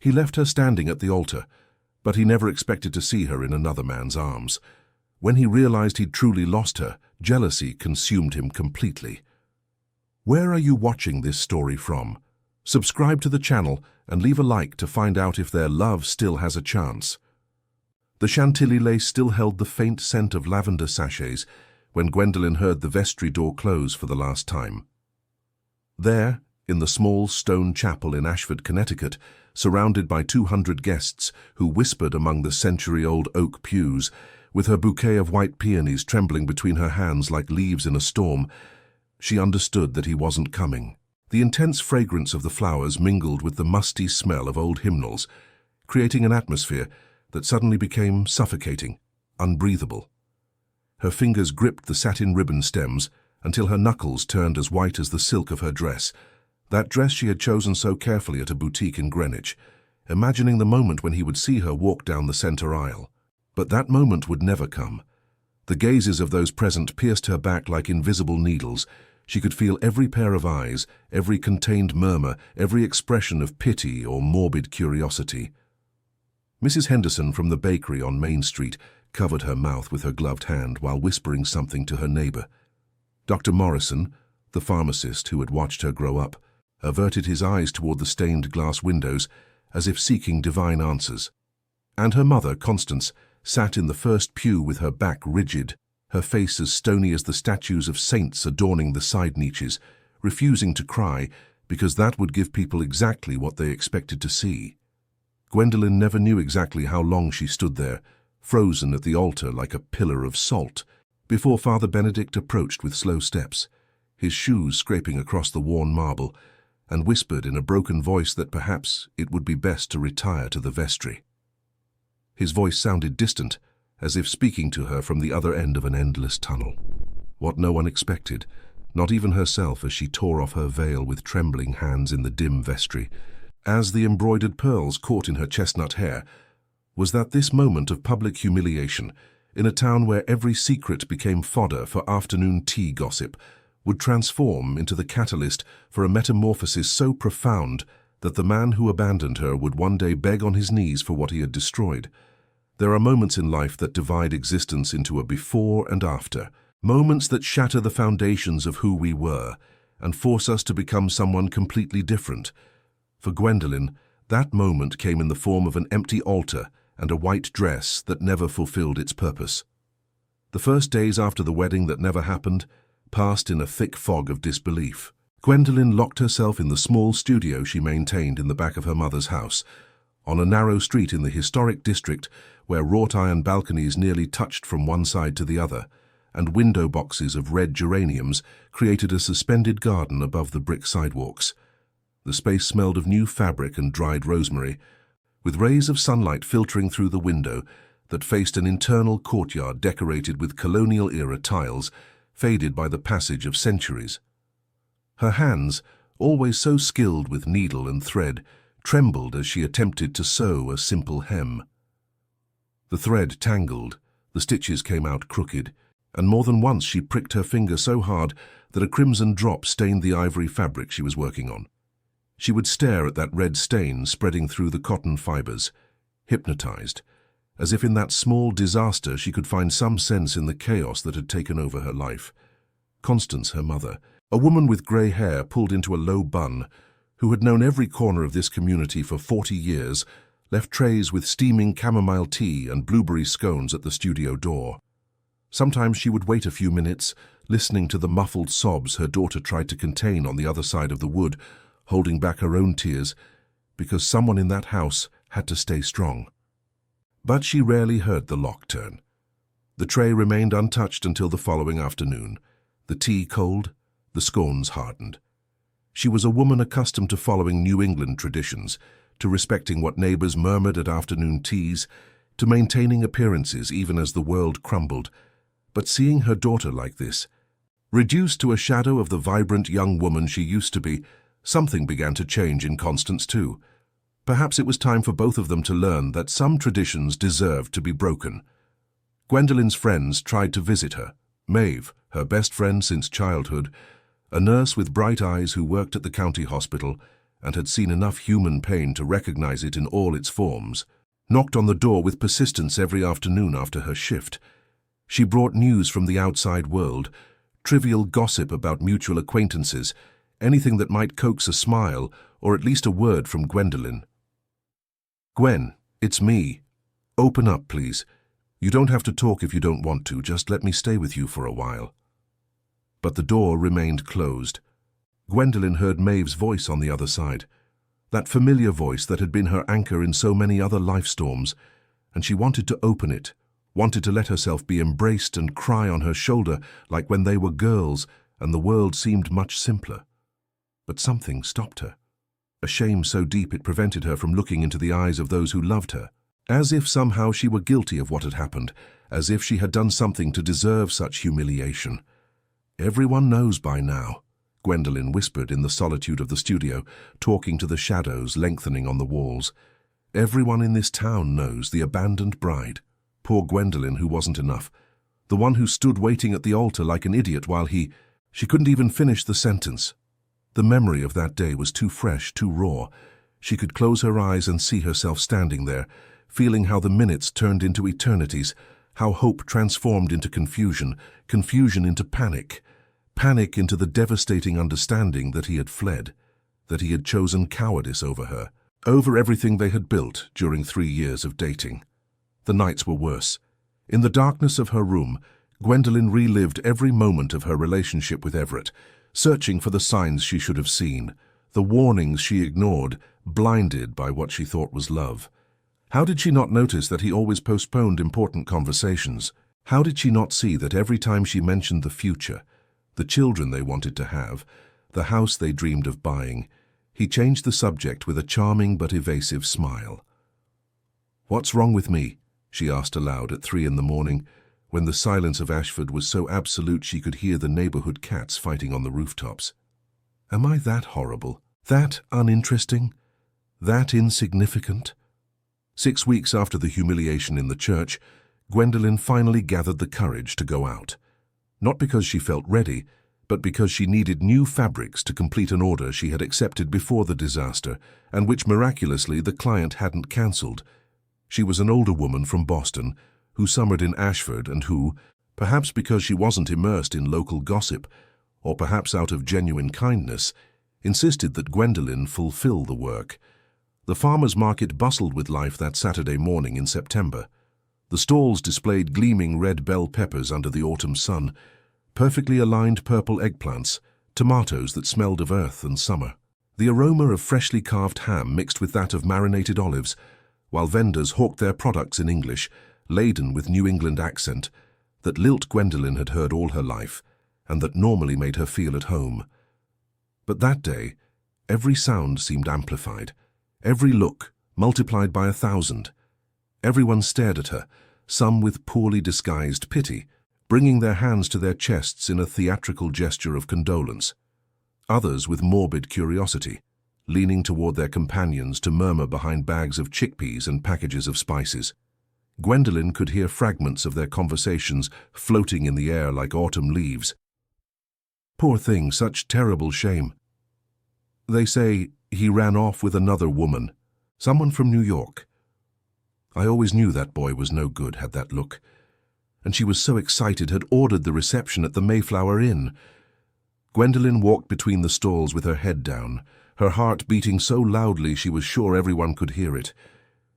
He left her standing at the altar, but he never expected to see her in another man's arms. When he realized he'd truly lost her, jealousy consumed him completely. Where are you watching this story from? Subscribe to the channel and leave a like to find out if their love still has a chance. The Chantilly lace still held the faint scent of lavender sachets when Gwendolen heard the vestry door close for the last time. There, in the small stone chapel in Ashford, Connecticut, surrounded by 200 guests who whispered among the century-old oak pews, with her bouquet of white peonies trembling between her hands like leaves in a storm, she understood that he wasn't coming. The intense fragrance of the flowers mingled with the musty smell of old hymnals, creating an atmosphere that suddenly became suffocating, unbreathable. Her fingers gripped the satin ribbon stems until her knuckles turned as white as the silk of her dress, that dress she had chosen so carefully at a boutique in Greenwich, imagining the moment when he would see her walk down the center aisle. But that moment would never come. The gazes of those present pierced her back like invisible needles. She could feel every pair of eyes, every contained murmur, every expression of pity or morbid curiosity. Mrs. Henderson from the bakery on Main Street covered her mouth with her gloved hand while whispering something to her neighbor. Dr. Morrison, the pharmacist who had watched her grow up, averted his eyes toward the stained glass windows as if seeking divine answers. And her mother, Constance, sat in the first pew with her back rigid, her face as stony as the statues of saints adorning the side niches, refusing to cry because that would give people exactly what they expected to see. Gwendolen never knew exactly how long she stood there, frozen at the altar like a pillar of salt, before Father Benedict approached with slow steps, his shoes scraping across the worn marble, and whispered in a broken voice that perhaps it would be best to retire to the vestry. His voice sounded distant, as if speaking to her from the other end of an endless tunnel. What no one expected, not even herself as she tore off her veil with trembling hands in the dim vestry, as the embroidered pearls caught in her chestnut hair, was that this moment of public humiliation, in a town where every secret became fodder for afternoon tea gossip, would transform into the catalyst for a metamorphosis so profound that the man who abandoned her would one day beg on his knees for what he had destroyed. There are moments in life that divide existence into a before and after, moments that shatter the foundations of who we were and force us to become someone completely different. For Gwendolen, that moment came in the form of an empty altar and a white dress that never fulfilled its purpose. The first days after the wedding that never happened passed in a thick fog of disbelief. Gwendolen locked herself in the small studio she maintained in the back of her mother's house, on a narrow street in the historic district where wrought-iron balconies nearly touched from one side to the other, and window boxes of red geraniums created a suspended garden above the brick sidewalks. The space smelled of new fabric and dried rosemary, with rays of sunlight filtering through the window that faced an internal courtyard decorated with colonial-era tiles, faded by the passage of centuries. Her hands, always so skilled with needle and thread, trembled as she attempted to sew a simple hem. The thread tangled, the stitches came out crooked, and more than once she pricked her finger so hard that a crimson drop stained the ivory fabric she was working on. She would stare at that red stain spreading through the cotton fibers, hypnotized, as if in that small disaster she could find some sense in the chaos that had taken over her life. Constance, her mother, a woman with grey hair pulled into a low bun, who had known every corner of this community for 40 years, left trays with steaming chamomile tea and blueberry scones at the studio door. Sometimes she would wait a few minutes, listening to the muffled sobs her daughter tried to contain on the other side of the wood, holding back her own tears, because someone in that house had to stay strong. But she rarely heard the lock turn. The tray remained untouched until the following afternoon, the tea cold, the scones hardened. She was a woman accustomed to following New England traditions, to respecting what neighbors murmured at afternoon teas, to maintaining appearances even as the world crumbled. But seeing her daughter like this, reduced to a shadow of the vibrant young woman she used to be, something began to change in Constance too. Perhaps it was time for both of them to learn that some traditions deserved to be broken. Gwendolen's friends tried to visit her. Maeve, her best friend since childhood, a nurse with bright eyes who worked at the county hospital, and had seen enough human pain to recognize it in all its forms, knocked on the door with persistence every afternoon after her shift. She brought news from the outside world, trivial gossip about mutual acquaintances, anything that might coax a smile or at least a word from Gwendolyn. "Gwen, it's me. Open up, please. You don't have to talk if you don't want to, just let me stay with you for a while." But the door remained closed. Gwendolyn heard Maeve's voice on the other side, that familiar voice that had been her anchor in so many other life storms, and she wanted to open it, wanted to let herself be embraced and cry on her shoulder like when they were girls and the world seemed much simpler. But something stopped her, a shame so deep it prevented her from looking into the eyes of those who loved her, as if somehow she were guilty of what had happened, as if she had done something to deserve such humiliation. "Everyone knows by now," Gwendolyn whispered in the solitude of the studio, talking to the shadows lengthening on the walls. "Everyone in this town knows the abandoned bride. Poor Gwendolyn, who wasn't enough. The one who stood waiting at the altar like an idiot while he—" She couldn't even finish the sentence. The memory of that day was too fresh, too raw. She could close her eyes and see herself standing there, feeling how the minutes turned into eternities, how hope transformed into confusion, confusion into panic, panic into the devastating understanding that he had fled, that he had chosen cowardice over her, over everything they had built during 3 years of dating. The nights were worse. In the darkness of her room, Gwendolyn relived every moment of her relationship with Everett, searching for the signs she should have seen, the warnings she ignored, blinded by what she thought was love. How did she not notice that he always postponed important conversations? How did she not see that every time she mentioned the future, the children they wanted to have, the house they dreamed of buying, he changed the subject with a charming but evasive smile? "What's wrong with me?" she asked aloud at 3 in the morning, when the silence of Ashford was so absolute she could hear the neighborhood cats fighting on the rooftops. "Am I that horrible, that uninteresting, that insignificant?" 6 weeks after the humiliation in the church, Gwendolyn finally gathered the courage to go out. Not because she felt ready, but because she needed new fabrics to complete an order she had accepted before the disaster, and which miraculously the client hadn't cancelled. She was an older woman from Boston, who summered in Ashford and who, perhaps because she wasn't immersed in local gossip, or perhaps out of genuine kindness, insisted that Gwendolyn fulfill the work. The farmers' market bustled with life that Saturday morning in September. The stalls displayed gleaming red bell peppers under the autumn sun, perfectly aligned purple eggplants, tomatoes that smelled of earth and summer. The aroma of freshly carved ham mixed with that of marinated olives, while vendors hawked their products in English, laden with New England accent, that lilt Gwendolyn had heard all her life, and that normally made her feel at home. But that day, every sound seemed amplified, every look multiplied by 1,000. Everyone stared at her, some with poorly disguised pity, bringing their hands to their chests in a theatrical gesture of condolence. Others with morbid curiosity, leaning toward their companions to murmur behind bags of chickpeas and packages of spices. Gwendolyn could hear fragments of their conversations floating in the air like autumn leaves. "Poor thing, such terrible shame. They say he ran off with another woman, someone from New York. I always knew that boy was no good, had that look. And she was so excited, had ordered the reception at the Mayflower Inn." Gwendolyn walked between the stalls with her head down, her heart beating so loudly she was sure everyone could hear it.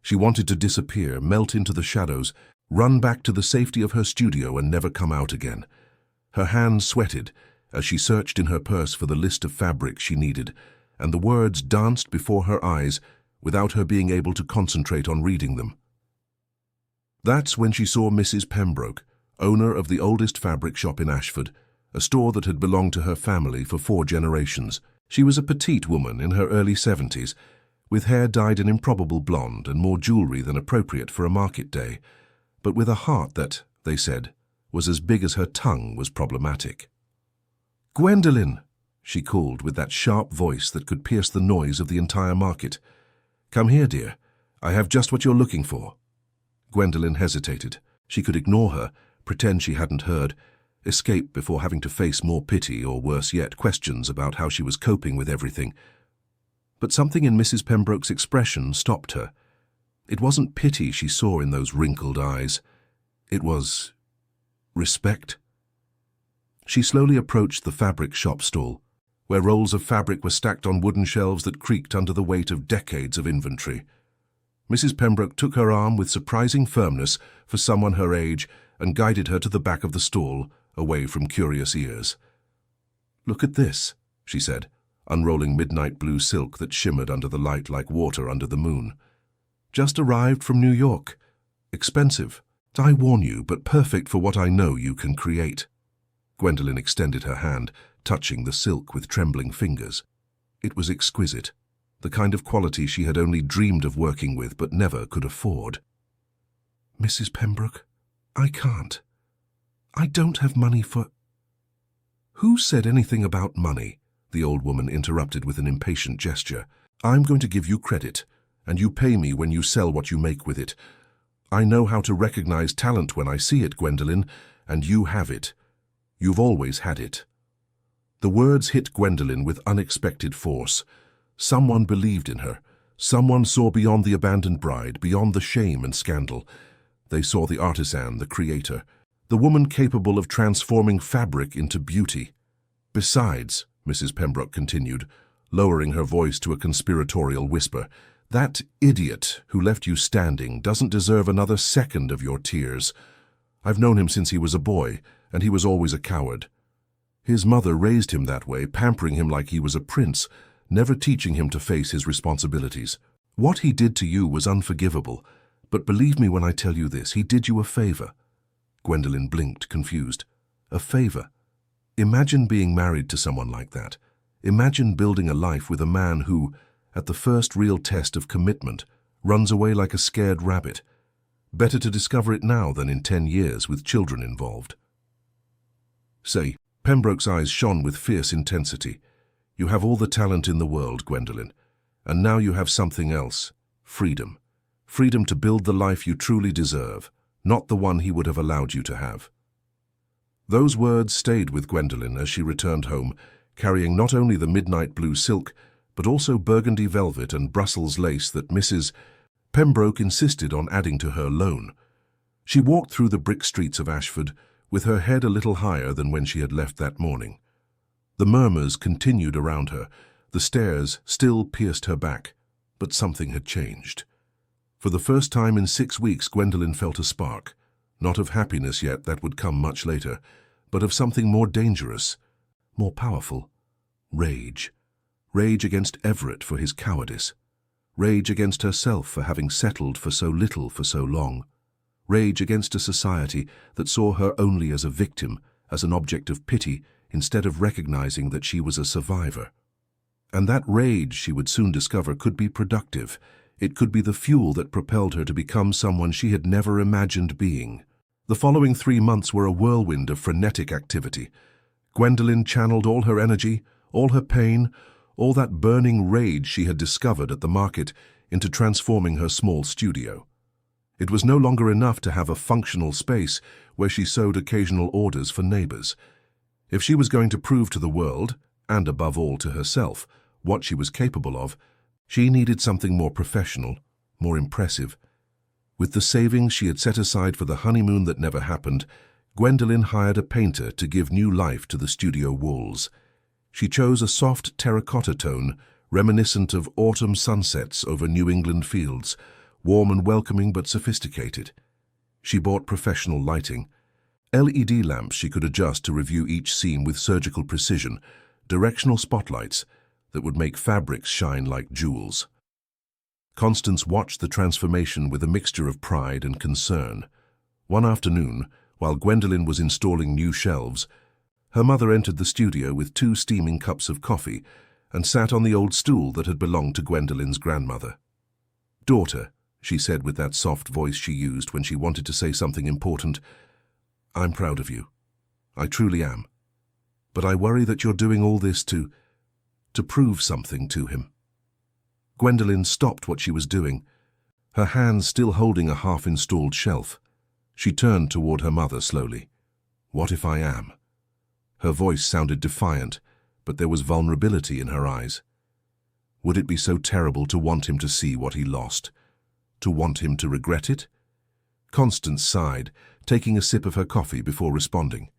She wanted to disappear, melt into the shadows, run back to the safety of her studio and never come out again. Her hands sweated as she searched in her purse for the list of fabrics she needed, and the words danced before her eyes without her being able to concentrate on reading them. That's when she saw Mrs. Pembroke, owner of the oldest fabric shop in Ashford, a store that had belonged to her family for 4 generations. She was a petite woman in her early 70s, with hair dyed an improbable blonde and more jewelry than appropriate for a market day, but with a heart that, they said, was as big as her tongue was problematic. "Gwendolyn!" she called with that sharp voice that could pierce the noise of the entire market. "Come here, dear. I have just what you're looking for." Gwendolyn hesitated. She could ignore her, pretend she hadn't heard, escape before having to face more pity or, worse yet, questions about how she was coping with everything. But something in Mrs. Pembroke's expression stopped her. It wasn't pity she saw in those wrinkled eyes. It was respect. She slowly approached the fabric shop stall, where rolls of fabric were stacked on wooden shelves that creaked under the weight of decades of inventory. Mrs. Pembroke took her arm with surprising firmness for someone her age and guided her to the back of the stall, away from curious ears. "Look at this," she said, unrolling midnight blue silk that shimmered under the light like water under the moon. "Just arrived from New York. Expensive, I warn you, but perfect for what I know you can create." Gwendolen extended her hand, touching the silk with trembling fingers. It was exquisite, the kind of quality she had only dreamed of working with but never could afford. "Mrs. Pembroke, I can't. I don't have money for—" "Who said anything about money?" the old woman interrupted with an impatient gesture. "I'm going to give you credit, and you pay me when you sell what you make with it. I know how to recognize talent when I see it, Gwendolen, and you have it. You've always had it." The words hit Gwendolen with unexpected force. Someone believed in her. Someone saw beyond the abandoned bride, beyond the shame and scandal. They saw the artisan, the creator, the woman capable of transforming fabric into beauty. "Besides," Mrs. Pembroke continued, lowering her voice to a conspiratorial whisper, "that idiot who left you standing doesn't deserve another second of your tears. I've known him since he was a boy, and he was always a coward. His mother raised him that way, pampering him like he was a prince, never teaching him to face his responsibilities. What he did to you was unforgivable, but believe me when I tell you this, he did you a favor." Gwendolen blinked, confused. "A favor? Imagine being married to someone like that. Imagine building a life with a man who, at the first real test of commitment, runs away like a scared rabbit. Better to discover it now than in 10 years with children involved." "Say," Pembroke's eyes shone with fierce intensity, "you have all the talent in the world, Gwendolen, and now you have something else, freedom. Freedom to build the life you truly deserve, not the one he would have allowed you to have." Those words stayed with Gwendolen as she returned home, carrying not only the midnight blue silk, but also burgundy velvet and Brussels lace that Mrs. Pembroke insisted on adding to her loan. She walked through the brick streets of Ashford, with her head a little higher than when she had left that morning. The murmurs continued around her. The stares still pierced her back, but something had changed. For the first time in 6 weeks, Gwendolen felt a spark, not of happiness yet, that would come much later, but of something more dangerous, more powerful. Rage. Rage against Everett for his cowardice. Rage against herself for having settled for so little for so long. Rage against a society that saw her only as a victim, as an object of pity, instead of recognizing that she was a survivor. And that rage, she would soon discover, could be productive. It could be the fuel that propelled her to become someone she had never imagined being. The following 3 months were a whirlwind of frenetic activity. Gwendolen channeled all her energy, all her pain, all that burning rage she had discovered at the market into transforming her small studio. It was no longer enough to have a functional space where she sewed occasional orders for neighbors. If she was going to prove to the world, and above all to herself, what she was capable of, she needed something more professional, more impressive. With the savings she had set aside for the honeymoon that never happened, Gwendolen hired a painter to give new life to the studio walls. She chose a soft terracotta tone, reminiscent of autumn sunsets over New England fields, warm and welcoming but sophisticated. She bought professional lighting, LED lamps she could adjust to review each scene with surgical precision, directional spotlights that would make fabrics shine like jewels. Constance watched the transformation with a mixture of pride and concern. One afternoon, while Gwendolen was installing new shelves, her mother entered the studio with 2 steaming cups of coffee and sat on the old stool that had belonged to Gwendolen's grandmother. "Daughter," she said with that soft voice she used when she wanted to say something important, "I'm proud of you. I truly am. But I worry that you're doing all this to prove something to him." Gwendolen stopped what she was doing, her hands still holding a half-installed shelf. She turned toward her mother slowly. "What if I am?" Her voice sounded defiant, but there was vulnerability in her eyes. Would it be so terrible to want him to see what he lost? To want him to regret it? Constance sighed, taking a sip of her coffee before responding.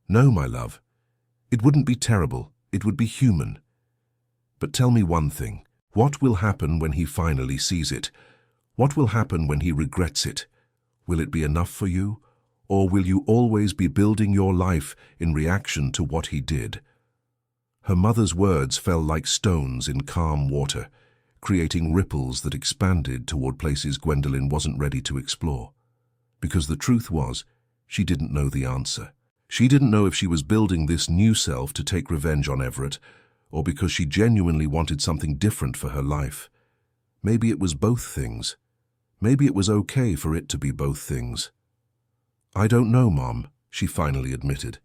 No, my love. It wouldn't be terrible. It would be human. But tell me one thing. What will happen when he finally sees it? What will happen when he regrets it? Will it be enough for you? Or will you always be building your life in reaction to what he did? Her mother's words fell like stones in calm water, creating ripples that expanded toward places Gwendolen wasn't ready to explore. Because the truth was, she didn't know the answer. She didn't know if she was building this new self to take revenge on Everett, or because she genuinely wanted something different for her life. Maybe it was both things. Maybe it was okay for it to be both things. I don't know, Mom, she finally admitted.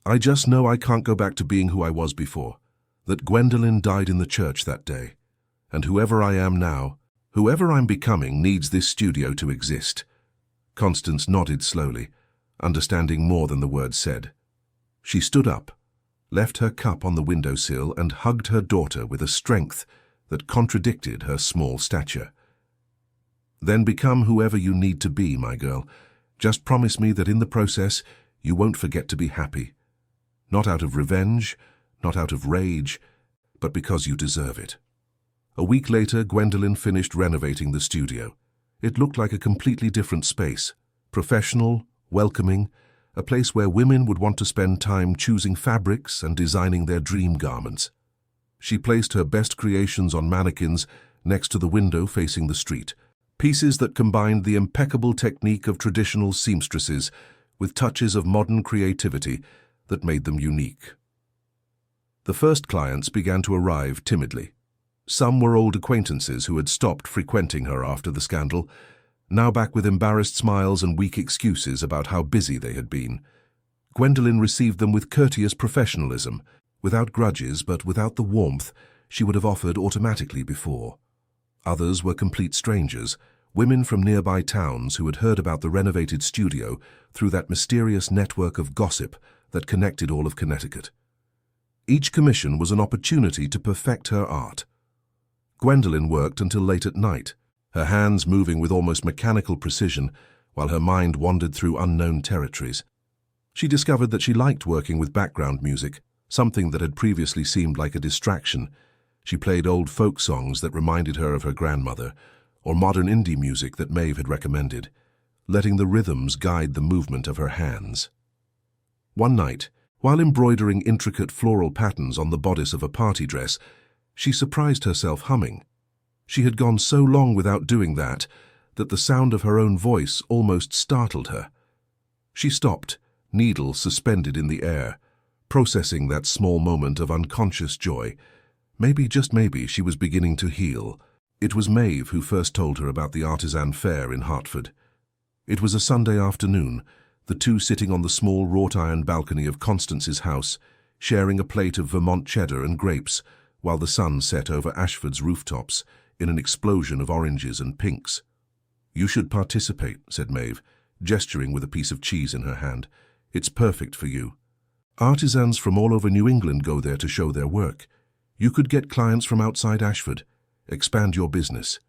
I just know I can't go back to being who I was before, that Gwendolen died in the church that day, and whoever I am now, whoever I'm becoming, needs this studio to exist. Constance nodded slowly, understanding more than the words said. She stood up, left her cup on the windowsill and hugged her daughter with a strength that contradicted her small stature. Then become whoever you need to be, my girl. Just promise me that in the process you won't forget to be happy. Not out of revenge, not out of rage, but because you deserve it. A week later, Gwendolen finished renovating the studio. It looked like a completely different space, professional, welcoming, a place where women would want to spend time choosing fabrics and designing their dream garments. She placed her best creations on mannequins next to the window facing the street, pieces that combined the impeccable technique of traditional seamstresses with touches of modern creativity that made them unique. The first clients began to arrive timidly. Some were old acquaintances who had stopped frequenting her after the scandal, now back with embarrassed smiles and weak excuses about how busy they had been. Gwendolen received them with courteous professionalism, without grudges but without the warmth she would have offered automatically before. Others were complete strangers, women from nearby towns who had heard about the renovated studio through that mysterious network of gossip that connected all of Connecticut. Each commission was an opportunity to perfect her art. Gwendolen worked until late at night, her hands moving with almost mechanical precision while her mind wandered through unknown territories. She discovered that she liked working with background music, something that had previously seemed like a distraction. She played old folk songs that reminded her of her grandmother, or modern indie music that Maeve had recommended, letting the rhythms guide the movement of her hands. One night, while embroidering intricate floral patterns on the bodice of a party dress, she surprised herself humming. She had gone so long without doing that the sound of her own voice almost startled her. She stopped, needle suspended in the air, processing that small moment of unconscious joy. Maybe, just maybe, she was beginning to heal. It was Maeve who first told her about the artisan fair in Hartford. It was a Sunday afternoon, the two sitting on the small wrought-iron balcony of Constance's house, sharing a plate of Vermont cheddar and grapes, while the sun set over Ashford's rooftops in an explosion of oranges and pinks. "You should participate," said Maeve, gesturing with a piece of cheese in her hand. "It's perfect for you. Artisans from all over New England go there to show their work. You could get clients from outside Ashford. Expand your business."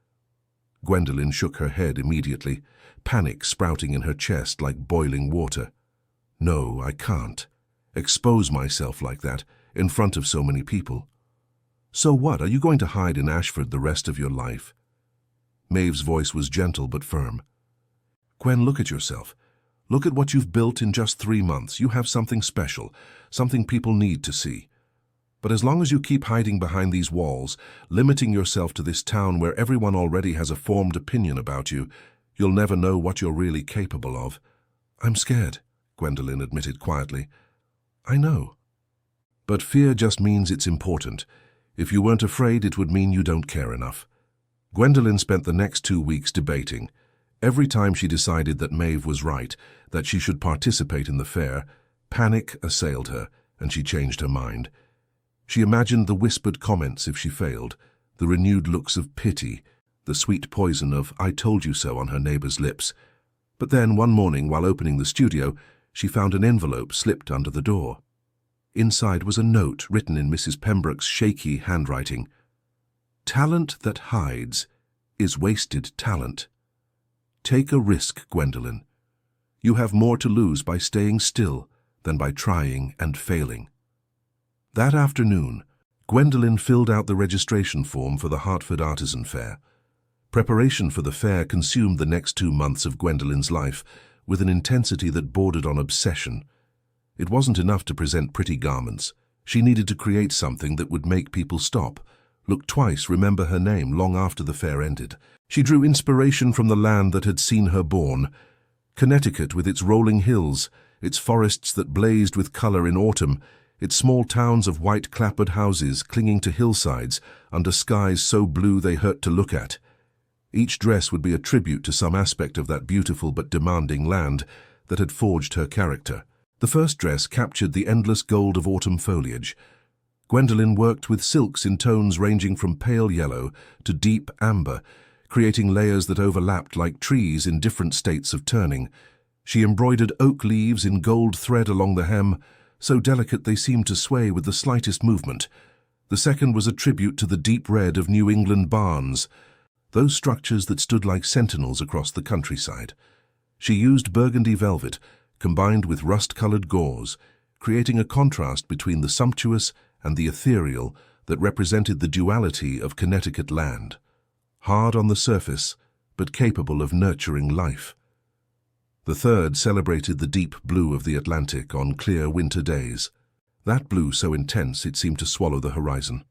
Gwendolen shook her head immediately, panic sprouting in her chest like boiling water. "No, I can't. Expose myself like that, in front of so many people." "So what, are you going to hide in Ashford the rest of your life?" Maeve's voice was gentle but firm. "Gwen, look at yourself. Look at what you've built in just 3 months. You have something special, something people need to see. But as long as you keep hiding behind these walls, limiting yourself to this town where everyone already has a formed opinion about you, you'll never know what you're really capable of." "I'm scared," Gwendolen admitted quietly. "I know. But fear just means it's important. If you weren't afraid, it would mean you don't care enough." Gwendolen spent the next 2 weeks debating. Every time she decided that Maeve was right, that she should participate in the fair, panic assailed her, and she changed her mind. She imagined the whispered comments if she failed, the renewed looks of pity, the sweet poison of "I told you so" on her neighbor's lips. But then, one morning, while opening the studio, she found an envelope slipped under the door. Inside was a note written in Mrs. Pembroke's shaky handwriting. Talent that hides is wasted talent. Take a risk, Gwendolyn. You have more to lose by staying still than by trying and failing. That afternoon, Gwendolyn filled out the registration form for the Hartford Artisan Fair. Preparation for the fair consumed the next 2 months of Gwendolyn's life with an intensity that bordered on obsession. It wasn't enough to present pretty garments. She needed to create something that would make people stop, look twice, remember her name long after the fair ended. She drew inspiration from the land that had seen her born. Connecticut, with its rolling hills, its forests that blazed with color in autumn, its small towns of white clapboard houses clinging to hillsides under skies so blue they hurt to look at. Each dress would be a tribute to some aspect of that beautiful but demanding land that had forged her character. The first dress captured the endless gold of autumn foliage. Gwendolyn worked with silks in tones ranging from pale yellow to deep amber, creating layers that overlapped like trees in different states of turning. She embroidered oak leaves in gold thread along the hem, so delicate they seemed to sway with the slightest movement. The second was a tribute to the deep red of New England barns, those structures that stood like sentinels across the countryside. She used burgundy velvet, combined with rust-colored gauze, creating a contrast between the sumptuous and the ethereal that represented the duality of Connecticut land, hard on the surface, but capable of nurturing life. The third celebrated the deep blue of the Atlantic on clear winter days, that blue so intense it seemed to swallow the horizon.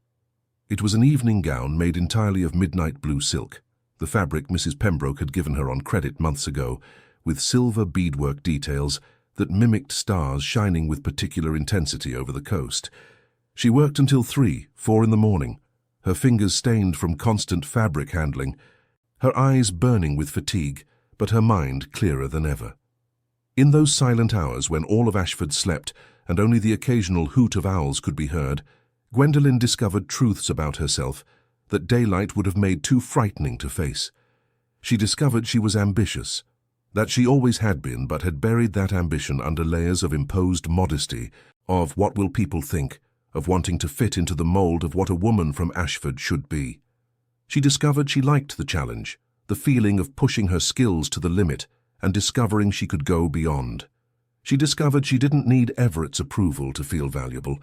It was an evening gown made entirely of midnight blue silk, the fabric Mrs. Pembroke had given her on credit months ago, with silver beadwork details that mimicked stars shining with particular intensity over the coast. She worked until 3, 4 in the morning, her fingers stained from constant fabric handling, her eyes burning with fatigue, but her mind clearer than ever. In those silent hours when all of Ashford slept and only the occasional hoot of owls could be heard, Gwendolyn discovered truths about herself that daylight would have made too frightening to face. She discovered she was ambitious, that she always had been but had buried that ambition under layers of imposed modesty, of what will people think, of wanting to fit into the mold of what a woman from Ashford should be. She discovered she liked the challenge, the feeling of pushing her skills to the limit and discovering she could go beyond. She discovered she didn't need Everett's approval to feel valuable,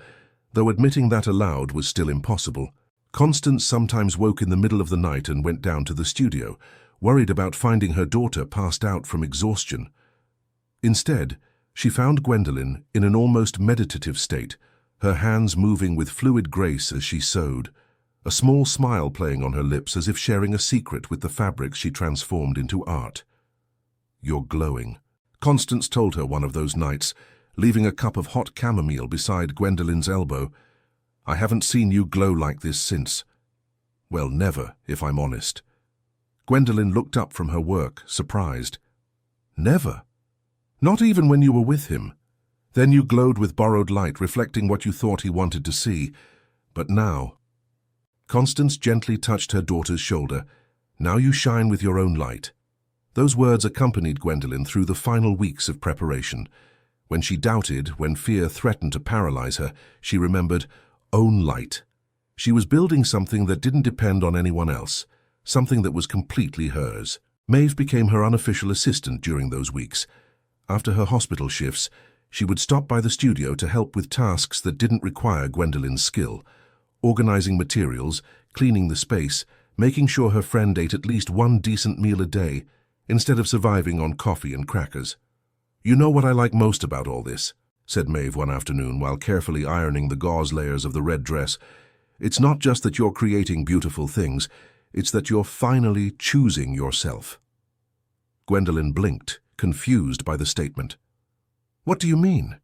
though admitting that aloud was still impossible. Constance sometimes woke in the middle of the night and went down to the studio, worried about finding her daughter passed out from exhaustion. Instead, she found Gwendolyn in an almost meditative state, her hands moving with fluid grace as she sewed, a small smile playing on her lips as if sharing a secret with the fabrics she transformed into art. "You're glowing," Constance told her one of those nights, leaving a cup of hot chamomile beside Gwendolyn's elbow. "I haven't seen you glow like this since. Well, never, if I'm honest." Gwendolyn looked up from her work, surprised. "Never? Not even when you were with him? Then you glowed with borrowed light, reflecting what you thought he wanted to see. But now—" Constance gently touched her daughter's shoulder. "Now you shine with your own light." Those words accompanied Gwendolyn through the final weeks of preparation. When she doubted, when fear threatened to paralyze her, she remembered, own light. She was building something that didn't depend on anyone else, something that was completely hers. Maeve became her unofficial assistant during those weeks. After her hospital shifts, she would stop by the studio to help with tasks that didn't require Gwendolyn's skill, organizing materials, cleaning the space, making sure her friend ate at least one decent meal a day, instead of surviving on coffee and crackers. "You know what I like most about all this," said Maeve one afternoon while carefully ironing the gauze layers of the red dress. "It's not just that you're creating beautiful things, it's that you're finally choosing yourself." Gwendolyn blinked, confused by the statement. "What do you mean?"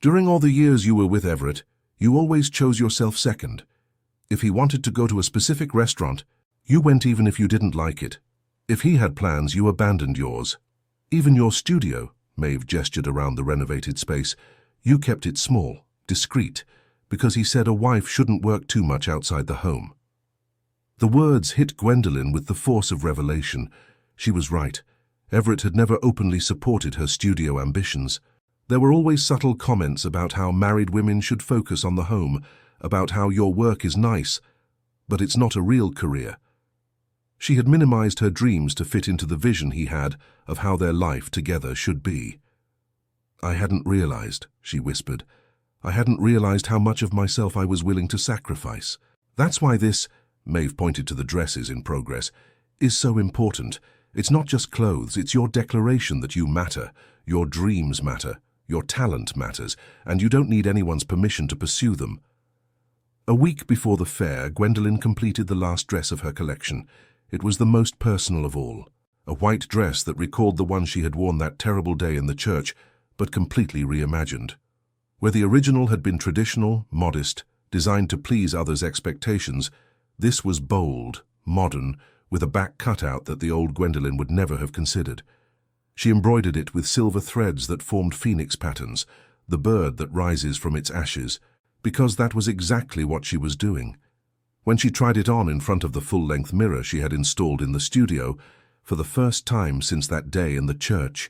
"During all the years you were with Everett, you always chose yourself second. If he wanted to go to a specific restaurant, you went even if you didn't like it. If he had plans, you abandoned yours. Even your studio," Maeve gestured around the renovated space, "you kept it small, discreet, because he said a wife shouldn't work too much outside the home." The words hit Gwendolyn with the force of revelation. She was right. Everett had never openly supported her studio ambitions. There were always subtle comments about how married women should focus on the home, about how your work is nice, but it's not a real career. She had minimized her dreams to fit into the vision he had of how their life together should be. "I hadn't realized," she whispered. "I hadn't realized how much of myself I was willing to sacrifice. That's why this," Maeve pointed to the dresses in progress, "is so important. It's not just clothes, it's your declaration that you matter, your dreams matter, your talent matters, and you don't need anyone's permission to pursue them." A week before the fair, Gwendolen completed the last dress of her collection. It was the most personal of all. A white dress that recalled the one she had worn that terrible day in the church, but completely reimagined. Where the original had been traditional, modest, designed to please others' expectations, this was bold, modern, with a back cutout that the old Gwendolen would never have considered. She embroidered it with silver threads that formed phoenix patterns, the bird that rises from its ashes, because that was exactly what she was doing. When she tried it on in front of the full-length mirror she had installed in the studio, for the first time since that day in the church,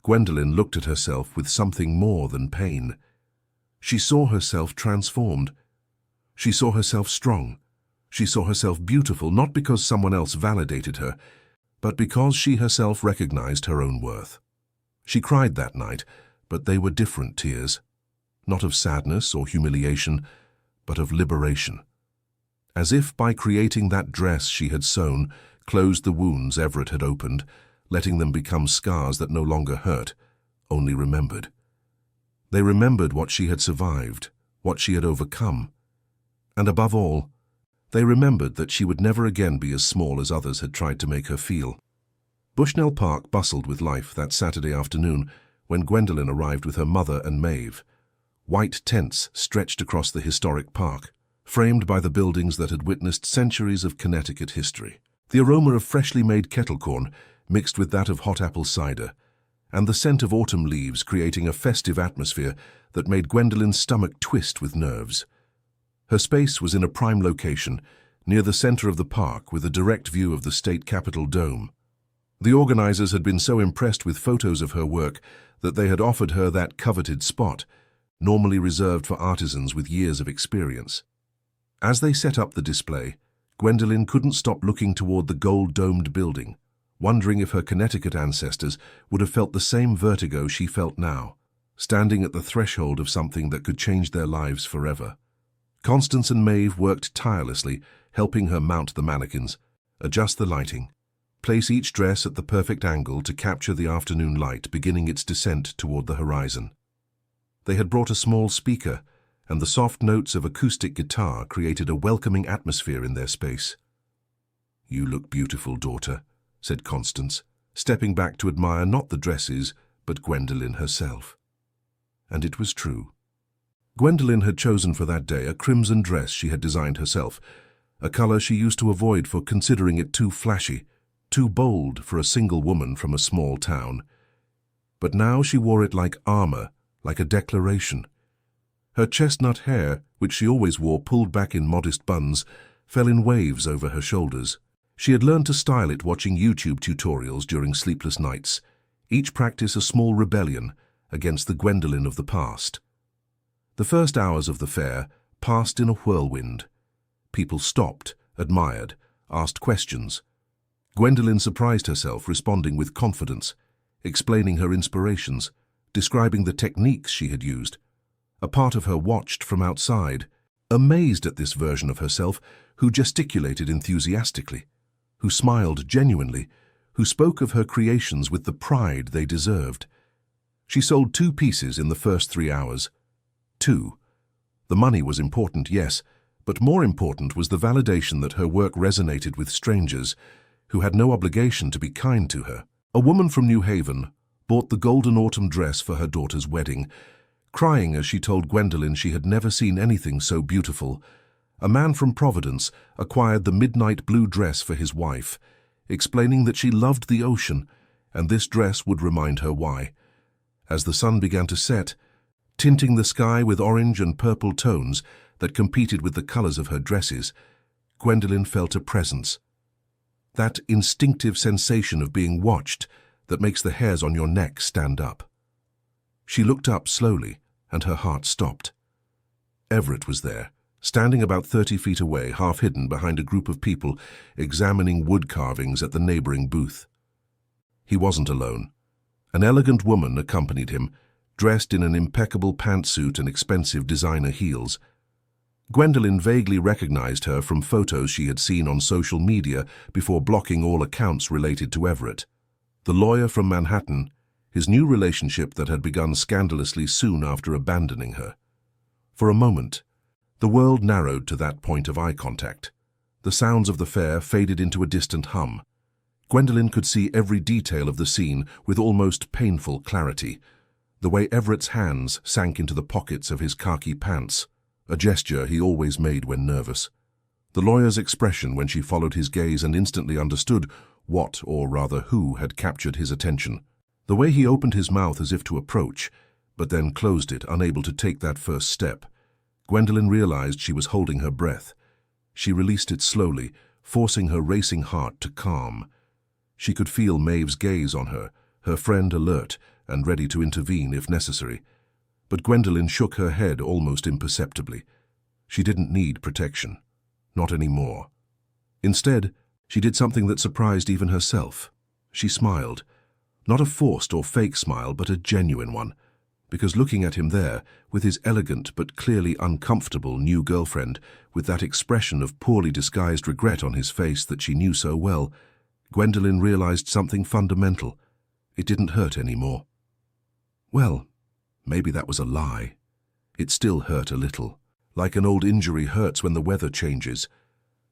Gwendolen looked at herself with something more than pain. She saw herself transformed. She saw herself strong. She saw herself beautiful, not because someone else validated her, but because she herself recognized her own worth. She cried that night, but they were different tears, not of sadness or humiliation, but of liberation. As if by creating that dress she had sewn, closed the wounds Everett had opened, letting them become scars that no longer hurt, only remembered. They remembered what she had survived, what she had overcome. And above all, they remembered that she would never again be as small as others had tried to make her feel. Bushnell Park bustled with life that Saturday afternoon when Gwendolen arrived with her mother and Maeve. White tents stretched across the historic park, framed by the buildings that had witnessed centuries of Connecticut history. The aroma of freshly made kettle corn mixed with that of hot apple cider, and the scent of autumn leaves creating a festive atmosphere that made Gwendolen's stomach twist with nerves. Her space was in a prime location, near the center of the park with a direct view of the state capitol dome. The organizers had been so impressed with photos of her work that they had offered her that coveted spot, normally reserved for artisans with years of experience. As they set up the display, Gwendolen couldn't stop looking toward the gold-domed building, wondering if her Connecticut ancestors would have felt the same vertigo she felt now, standing at the threshold of something that could change their lives forever. Constance and Maeve worked tirelessly, helping her mount the mannequins, adjust the lighting, place each dress at the perfect angle to capture the afternoon light beginning its descent toward the horizon. They had brought a small speaker, and the soft notes of acoustic guitar created a welcoming atmosphere in their space. "You look beautiful, daughter," said Constance, stepping back to admire not the dresses, but Gwendolen herself. And it was true. Gwendolen had chosen for that day a crimson dress she had designed herself, a color she used to avoid for considering it too flashy, too bold for a single woman from a small town. But now she wore it like armor, like a declaration. Her chestnut hair, which she always wore pulled back in modest buns, fell in waves over her shoulders. She had learned to style it watching YouTube tutorials during sleepless nights, each practice a small rebellion against the Gwendolen of the past. The first hours of the fair passed in a whirlwind. People stopped, admired, asked questions. Gwendolen surprised herself, responding with confidence, explaining her inspirations, describing the techniques she had used. A part of her watched from outside, amazed at this version of herself, who gesticulated enthusiastically, who smiled genuinely, who spoke of her creations with the pride they deserved. She sold 2 pieces in the first 3 hours. 2. The money was important, yes, but more important was the validation that her work resonated with strangers who had no obligation to be kind to her. A woman from New Haven bought the golden autumn dress for her daughter's wedding, crying as she told Gwendolen she had never seen anything so beautiful. A man from Providence acquired the midnight blue dress for his wife, explaining that she loved the ocean, and this dress would remind her why. As the sun began to set, tinting the sky with orange and purple tones that competed with the colors of her dresses, Gwendolen felt a presence. That instinctive sensation of being watched that makes the hairs on your neck stand up. She looked up slowly, and her heart stopped. Everett was there, standing about 30 feet away, half hidden behind a group of people examining wood carvings at the neighboring booth. He wasn't alone. An elegant woman accompanied him, dressed in an impeccable pantsuit and expensive designer heels. Gwendolen vaguely recognized her from photos she had seen on social media before blocking all accounts related to Everett. The lawyer from Manhattan, his new relationship that had begun scandalously soon after abandoning her. For a moment, the world narrowed to that point of eye contact. The sounds of the fair faded into a distant hum. Gwendolen could see every detail of the scene with almost painful clarity. The way Everett's hands sank into the pockets of his khaki pants, a gesture he always made when nervous. The lawyer's expression when she followed his gaze and instantly understood what, or rather who, had captured his attention. The way he opened his mouth as if to approach, but then closed it, unable to take that first step. Gwendolen realized she was holding her breath. She released it slowly, forcing her racing heart to calm. She could feel Maeve's gaze on her, her friend alert and ready to intervene if necessary. But Gwendolen shook her head almost imperceptibly. She didn't need protection. Not anymore. Instead, she did something that surprised even herself. She smiled. Not a forced or fake smile, but a genuine one. Because looking at him there, with his elegant but clearly uncomfortable new girlfriend, with that expression of poorly disguised regret on his face that she knew so well, Gwendolen realized something fundamental. It didn't hurt anymore. Well, maybe that was a lie. It still hurt a little, like an old injury hurts when the weather changes.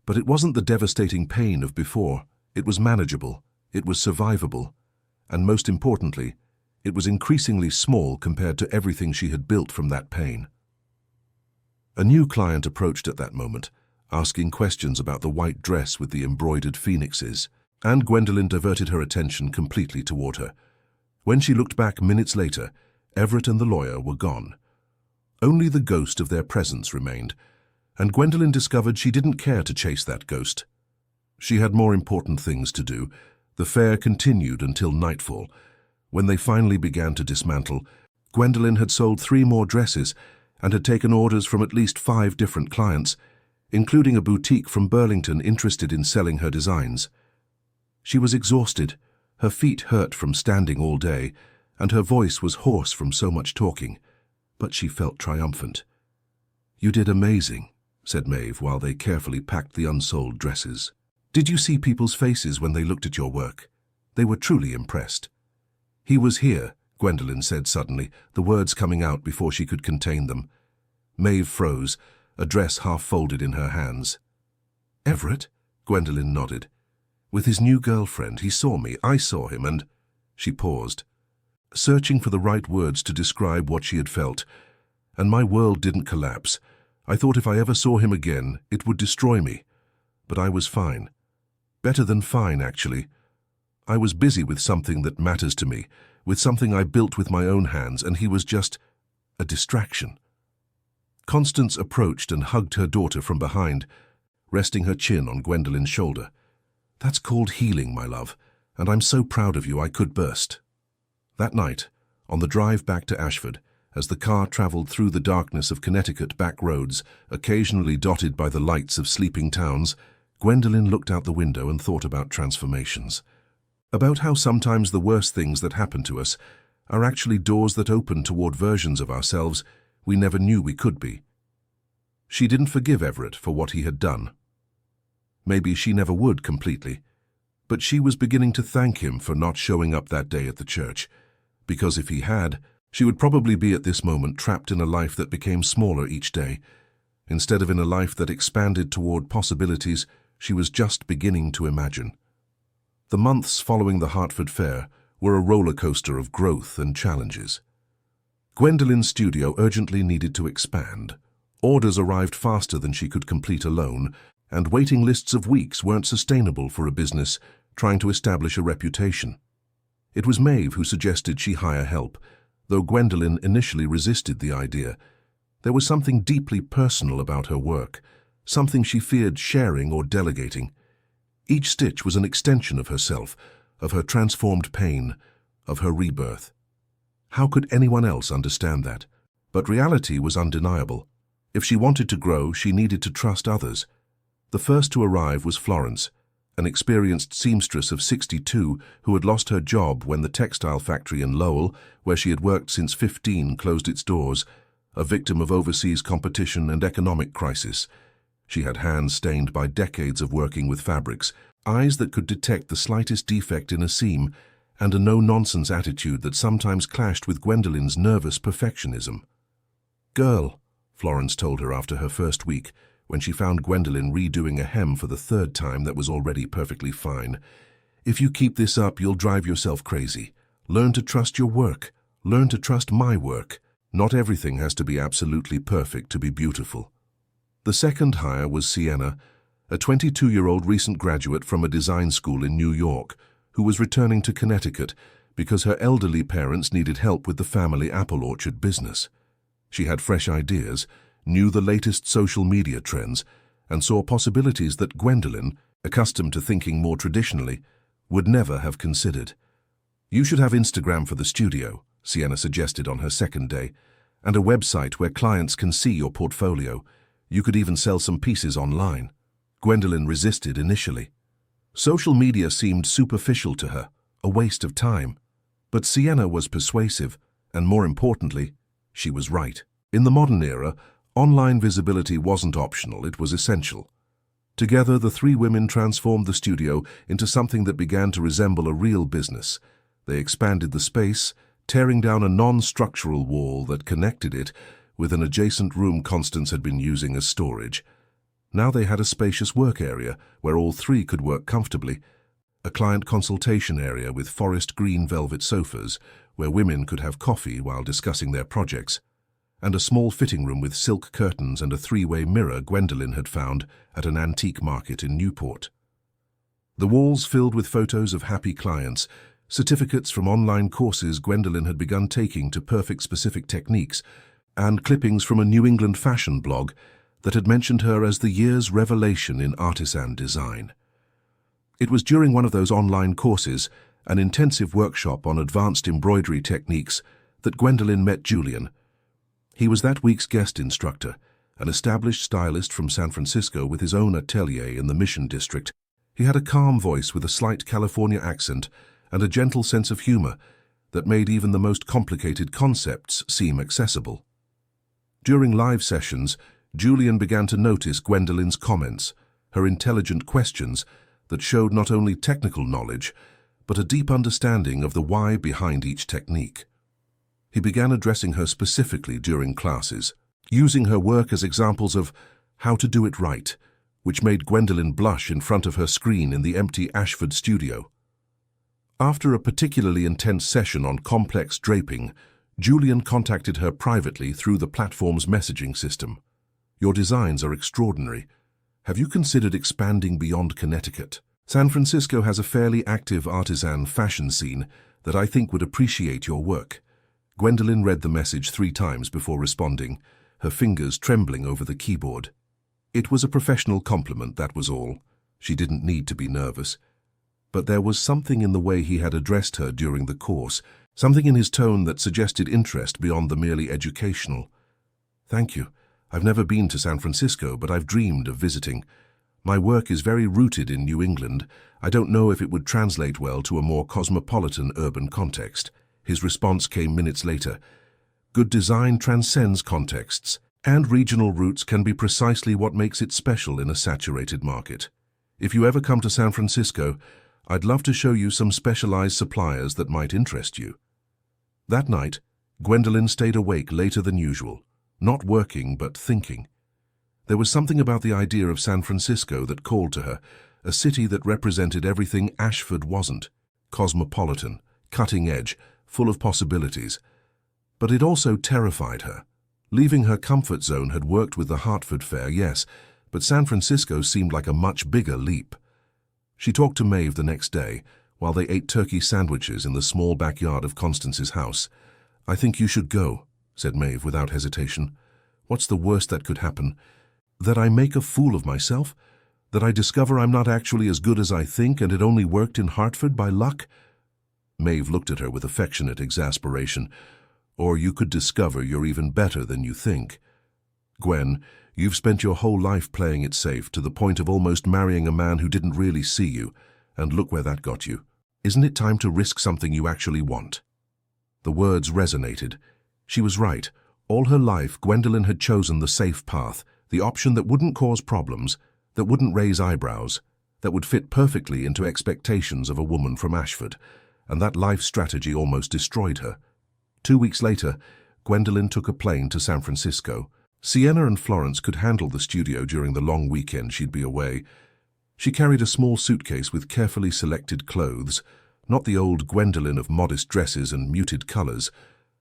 But it wasn't the devastating pain of before. It was manageable, it was survivable, and most importantly, it was increasingly small compared to everything she had built from that pain. A new client approached at that moment, asking questions about the white dress with the embroidered phoenixes, and Gwendolen diverted her attention completely toward her. When she looked back minutes later, Everett and the lawyer were gone. Only the ghost of their presence remained, and Gwendolen discovered she didn't care to chase that ghost. She had more important things to do. The fair continued until nightfall. When they finally began to dismantle, Gwendolen had sold 3 more dresses and had taken orders from at least 5 different clients, including a boutique from Burlington interested in selling her designs. She was exhausted, her feet hurt from standing all day, and her voice was hoarse from so much talking, but she felt triumphant. "You did amazing," said Maeve while they carefully packed the unsold dresses. "Did you see people's faces when they looked at your work? They were truly impressed." "He was here," Gwendolen said suddenly, the words coming out before she could contain them. Maeve froze, a dress half folded in her hands. "Everett?" Gwendolen nodded. "With his new girlfriend. He saw me, I saw him, and—" She paused, searching for the right words to describe what she had felt. "And my world didn't collapse. I thought if I ever saw him again, it would destroy me. But I was fine. Better than fine, actually. I was busy with something that matters to me, with something I built with my own hands, and he was just a distraction." Constance approached and hugged her daughter from behind, resting her chin on Gwendolen's shoulder. "That's called healing, my love, and I'm so proud of you I could burst." That night, on the drive back to Ashford, as the car traveled through the darkness of Connecticut back roads, occasionally dotted by the lights of sleeping towns, Gwendolen looked out the window and thought about transformations. About how sometimes the worst things that happen to us are actually doors that open toward versions of ourselves we never knew we could be. She didn't forgive Everett for what he had done. Maybe she never would completely, but she was beginning to thank him for not showing up that day at the church, because if he had, she would probably be at this moment trapped in a life that became smaller each day, instead of in a life that expanded toward possibilities she was just beginning to imagine. The months following the Hartford Fair were a roller coaster of growth and challenges. Gwendolen's studio urgently needed to expand. Orders arrived faster than she could complete alone, and waiting lists of weeks weren't sustainable for a business trying to establish a reputation. It was Maeve who suggested she hire help, though Gwendolen initially resisted the idea. There was something deeply personal about her work, something she feared sharing or delegating. Each stitch was an extension of herself, of her transformed pain, of her rebirth. How could anyone else understand that? But reality was undeniable. If she wanted to grow, she needed to trust others. The first to arrive was Florence, an experienced seamstress of 62 who had lost her job when the textile factory in Lowell, where she had worked since 15, closed its doors, a victim of overseas competition and economic crisis. She had hands stained by decades of working with fabrics, eyes that could detect the slightest defect in a seam, and a no-nonsense attitude that sometimes clashed with Gwendolyn's nervous perfectionism. "Girl," Florence told her after her first week, when she found Gwendolyn redoing a hem for the third time that was already perfectly fine, "if you keep this up, you'll drive yourself crazy. Learn to trust your work. Learn to trust my work. Not everything has to be absolutely perfect to be beautiful." The second hire was Sienna, a 22-year-old recent graduate from a design school in New York, who was returning to Connecticut because her elderly parents needed help with the family apple orchard business. She had fresh ideas, knew the latest social media trends, and saw possibilities that Gwendolyn, accustomed to thinking more traditionally, would never have considered. "You should have Instagram for the studio," Sienna suggested on her second day, "and a website where clients can see your portfolio. You could even sell some pieces online." Gwendolyn resisted initially. Social media seemed superficial to her, a waste of time. But Sienna was persuasive, and more importantly, she was right. In the modern era, online visibility wasn't optional, it was essential. Together, the three women transformed the studio into something that began to resemble a real business. They expanded the space, tearing down a non-structural wall that connected it with an adjacent room Constance had been using as storage. Now they had a spacious work area where all three could work comfortably, a client consultation area with forest green velvet sofas where women could have coffee while discussing their projects, and a small fitting room with silk curtains and a three-way mirror Gwendolyn had found at an antique market in Newport. The walls filled with photos of happy clients, certificates from online courses Gwendolyn had begun taking to perfect specific techniques, and clippings from a New England fashion blog that had mentioned her as the year's revelation in artisan design. It was during one of those online courses, an intensive workshop on advanced embroidery techniques, that Gwendolyn met Julian. He was that week's guest instructor, an established stylist from San Francisco with his own atelier in the Mission District. He had a calm voice with a slight California accent and a gentle sense of humor that made even the most complicated concepts seem accessible. During live sessions, Julian began to notice Gwendolyn's comments, her intelligent questions that showed not only technical knowledge, but a deep understanding of the why behind each technique. He began addressing her specifically during classes, using her work as examples of how to do it right, which made Gwendolyn blush in front of her screen in the empty Ashford studio. After a particularly intense session on complex draping, Julian contacted her privately through the platform's messaging system. "Your designs are extraordinary. Have you considered expanding beyond Connecticut? San Francisco has a fairly active artisan fashion scene that I think would appreciate your work." Gwendolyn read the message 3 times before responding, her fingers trembling over the keyboard. It was a professional compliment, that was all. She didn't need to be nervous. But there was something in the way he had addressed her during the course, something in his tone that suggested interest beyond the merely educational. "Thank you. I've never been to San Francisco, but I've dreamed of visiting. My work is very rooted in New England. I don't know if it would translate well to a more cosmopolitan urban context." His response came minutes later. "Good design transcends contexts, and regional roots can be precisely what makes it special in a saturated market. If you ever come to San Francisco, I'd love to show you some specialized suppliers that might interest you." That night, Gwendolyn stayed awake later than usual, not working but thinking. There was something about the idea of San Francisco that called to her, a city that represented everything Ashford wasn't: cosmopolitan, cutting edge, full of possibilities. But it also terrified her. Leaving her comfort zone had worked with the Hartford Fair, yes, but San Francisco seemed like a much bigger leap. She talked to Maeve the next day, while they ate turkey sandwiches in the small backyard of Constance's house. "I think you should go," said Maeve without hesitation. "What's the worst that could happen? That I make a fool of myself? That I discover I'm not actually as good as I think and it only worked in Hartford by luck?" Maeve looked at her with affectionate exasperation. "Or you could discover you're even better than you think." Gwen, you've spent your whole life playing it safe to the point of almost marrying a man who didn't really see you, and look where that got you. Isn't it time to risk something you actually want? The words resonated. She was right. All her life, Gwendolyn had chosen the safe path, the option that wouldn't cause problems, that wouldn't raise eyebrows, that would fit perfectly into expectations of a woman from Ashford, and that life strategy almost destroyed her. 2 weeks later, Gwendolyn took a plane to San Francisco. Sienna and Florence could handle the studio during the long weekend she'd be away. She carried a small suitcase with carefully selected clothes, not the old Gwendolyn of modest dresses and muted colors,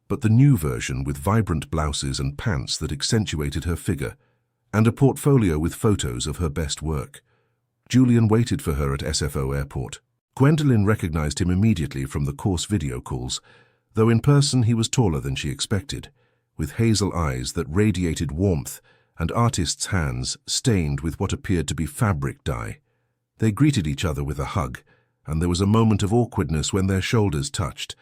but the new version with vibrant blouses and pants that accentuated her figure, and a portfolio with photos of her best work. Julian waited for her at SFO Airport. Gwendolyn recognized him immediately from the coarse video calls, though in person he was taller than she expected, with hazel eyes that radiated warmth and artist's hands stained with what appeared to be fabric dye. They greeted each other with a hug, and there was a moment of awkwardness when their shoulders touched,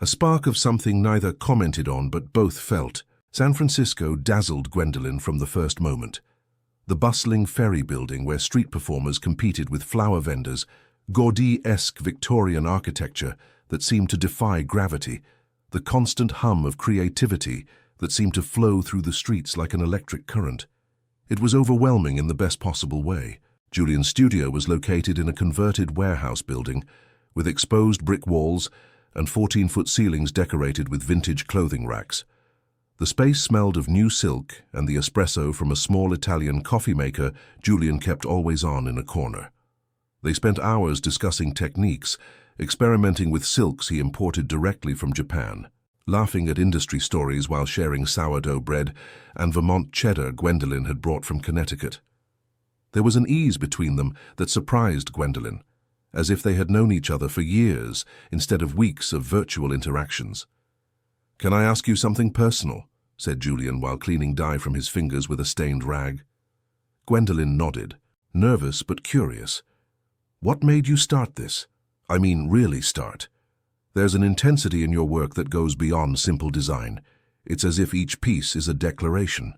a spark of something neither commented on but both felt. San Francisco dazzled Gwendolyn from the first moment. The bustling ferry building where street performers competed with flower vendors, Gaudí-esque Victorian architecture that seemed to defy gravity, the constant hum of creativity that seemed to flow through the streets like an electric current. It was overwhelming in the best possible way. Julian's studio was located in a converted warehouse building, with exposed brick walls and 14-foot ceilings decorated with vintage clothing racks. The space smelled of new silk and the espresso from a small Italian coffee maker Julian kept always on in a corner. They spent hours discussing techniques, experimenting with silks he imported directly from Japan, laughing at industry stories while sharing sourdough bread and Vermont cheddar Gwendolyn had brought from Connecticut. There was an ease between them that surprised Gwendolyn, as if they had known each other for years instead of weeks of virtual interactions. "Can I ask you something personal?" said Julian while cleaning dye from his fingers with a stained rag. Gwendolyn nodded, nervous but curious. "What made you start this? I mean, really start. There's an intensity in your work that goes beyond simple design. It's as if each piece is a declaration."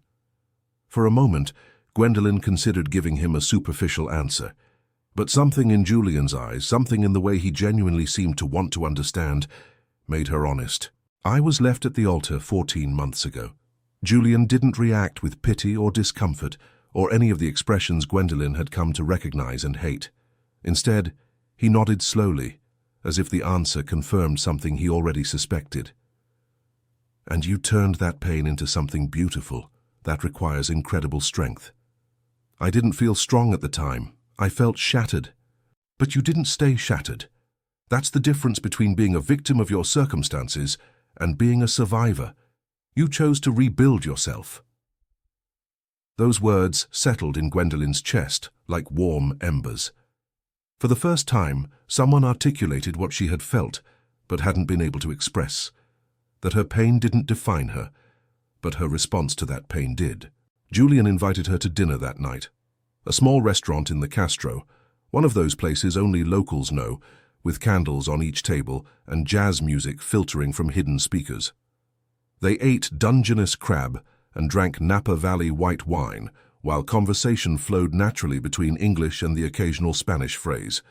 For a moment, Gwendolyn considered giving him a superficial answer, but something in Julian's eyes, something in the way he genuinely seemed to want to understand, made her honest. "I was left at the altar 14 months ago." Julian didn't react with pity or discomfort, or any of the expressions Gwendolyn had come to recognize and hate. Instead, he nodded slowly, as if the answer confirmed something he already suspected. "And you turned that pain into something beautiful. That requires incredible strength. I didn't feel strong at the time. I felt shattered. But you didn't stay shattered. That's the difference between being a victim of your circumstances and being a survivor. You chose to rebuild yourself." Those words settled in Gwendolyn's chest like warm embers. For the first time, someone articulated what she had felt but hadn't been able to express. That her pain didn't define her, but her response to that pain did. Julian invited her to dinner that night. A small restaurant in the Castro, one of those places only locals know, with candles on each table and jazz music filtering from hidden speakers. They ate Dungeness crab and drank Napa Valley white wine, while conversation flowed naturally between English and the occasional Spanish phrase,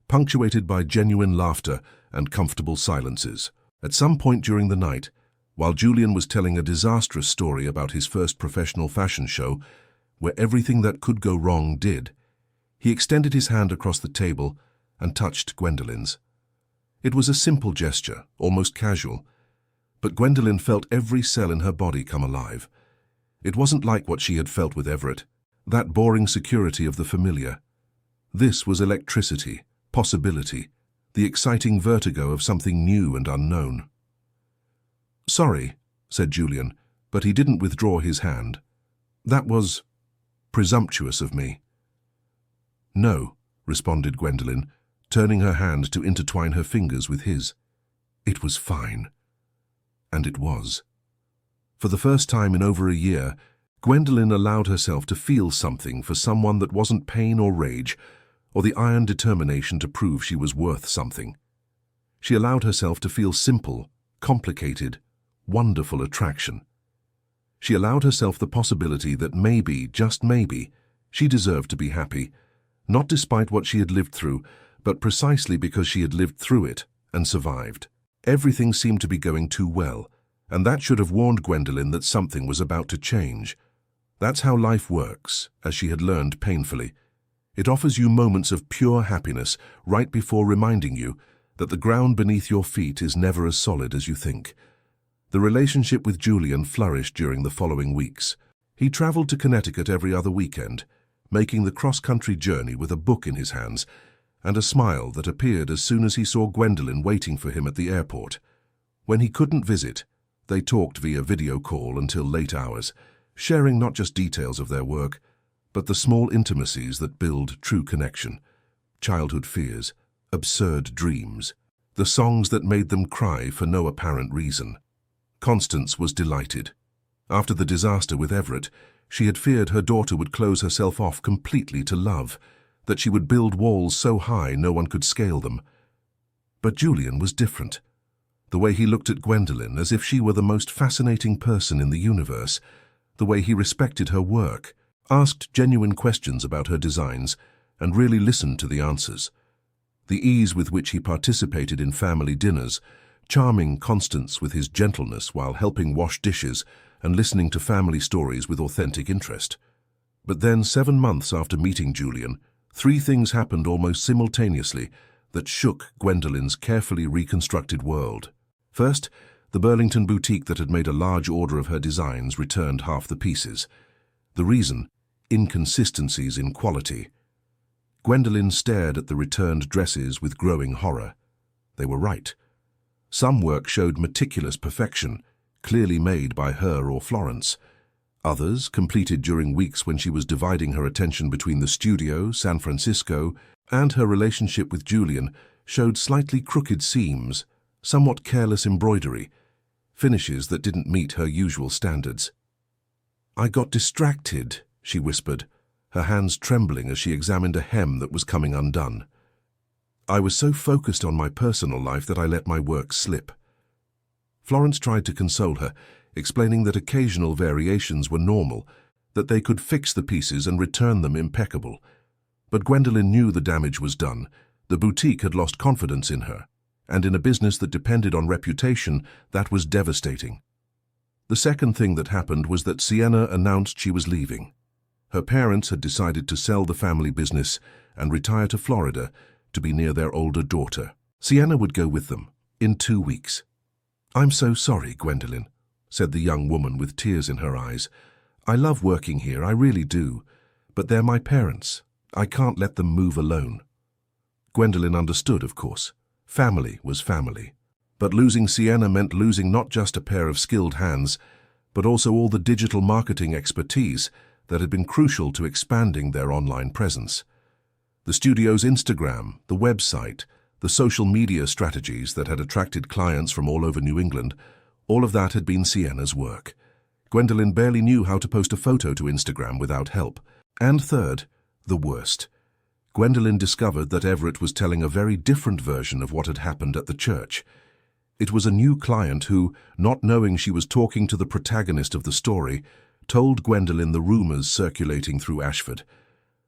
punctuated by genuine laughter and comfortable silences. At some point during the night, while Julian was telling a disastrous story about his first professional fashion show, where everything that could go wrong did, he extended his hand across the table and touched Gwendolyn's. It was a simple gesture, almost casual, but Gwendolyn felt every cell in her body come alive. It wasn't like what she had felt with Everett, that boring security of the familiar. This was electricity, possibility, the exciting vertigo of something new and unknown. "Sorry," said Julian, but he didn't withdraw his hand. "That was presumptuous of me." "No," responded Gwendolyn, turning her hand to intertwine her fingers with his. "It was fine." And it was. For the first time in over a year, Gwendolyn allowed herself to feel something for someone that wasn't pain or rage, or the iron determination to prove she was worth something. She allowed herself to feel simple, complicated, wonderful attraction. She allowed herself the possibility that maybe, just maybe, she deserved to be happy, not despite what she had lived through, but precisely because she had lived through it and survived. Everything seemed to be going too well, and that should have warned Gwendolyn that something was about to change. That's how life works, as she had learned painfully. It offers you moments of pure happiness right before reminding you that the ground beneath your feet is never as solid as you think. The relationship with Julian flourished during the following weeks. He traveled to Connecticut every other weekend, making the cross-country journey with a book in his hands and a smile that appeared as soon as he saw Gwendolyn waiting for him at the airport. When he couldn't visit, they talked via video call until late hours, sharing not just details of their work, but the small intimacies that build true connection. Childhood fears, absurd dreams, the songs that made them cry for no apparent reason. Constance was delighted. After the disaster with Everett, she had feared her daughter would close herself off completely to love, that she would build walls so high no one could scale them. But Julian was different. The way he looked at Gwendolyn as if she were the most fascinating person in the universe, the way he respected her work, asked genuine questions about her designs, and really listened to the answers. The ease with which he participated in family dinners, charming Constance with his gentleness while helping wash dishes and listening to family stories with authentic interest. But then, 7 months after meeting Julian, 3 things happened almost simultaneously that shook Gwendolyn's carefully reconstructed world. First, the Burlington boutique that had made a large order of her designs returned half the pieces. The reason? Inconsistencies in quality. Gwendolyn stared at the returned dresses with growing horror. They were right. Some work showed meticulous perfection, clearly made by her or Florence. Others, completed during weeks when she was dividing her attention between the studio, San Francisco, and her relationship with Julian, showed slightly crooked seams, somewhat careless embroidery, finishes that didn't meet her usual standards. "I got distracted," she whispered, her hands trembling as she examined a hem that was coming undone. "I was so focused on my personal life that I let my work slip." Florence tried to console her, explaining that occasional variations were normal, that they could fix the pieces and return them impeccable. But Gwendolyn knew the damage was done. The boutique had lost confidence in her, and in a business that depended on reputation, that was devastating. The second thing that happened was that Sienna announced she was leaving. Her parents had decided to sell the family business and retire to Florida to be near their older daughter. Sienna would go with them in 2 weeks. "I'm so sorry, Gwendolyn," said the young woman with tears in her eyes. "I love working here, I really do. But they're my parents. I can't let them move alone." Gwendolyn understood, of course. Family was family. But losing Sienna meant losing not just a pair of skilled hands, but also all the digital marketing expertise that had been crucial to expanding their online presence. The studio's Instagram, the website, the social media strategies that had attracted clients from all over New England, all of that had been Sienna's work. Gwendolyn barely knew how to post a photo to Instagram without help. And third, the worst. Gwendolyn discovered that Everett was telling a very different version of what had happened at the church. It was a new client who, not knowing she was talking to the protagonist of the story, told Gwendolyn the rumors circulating through Ashford.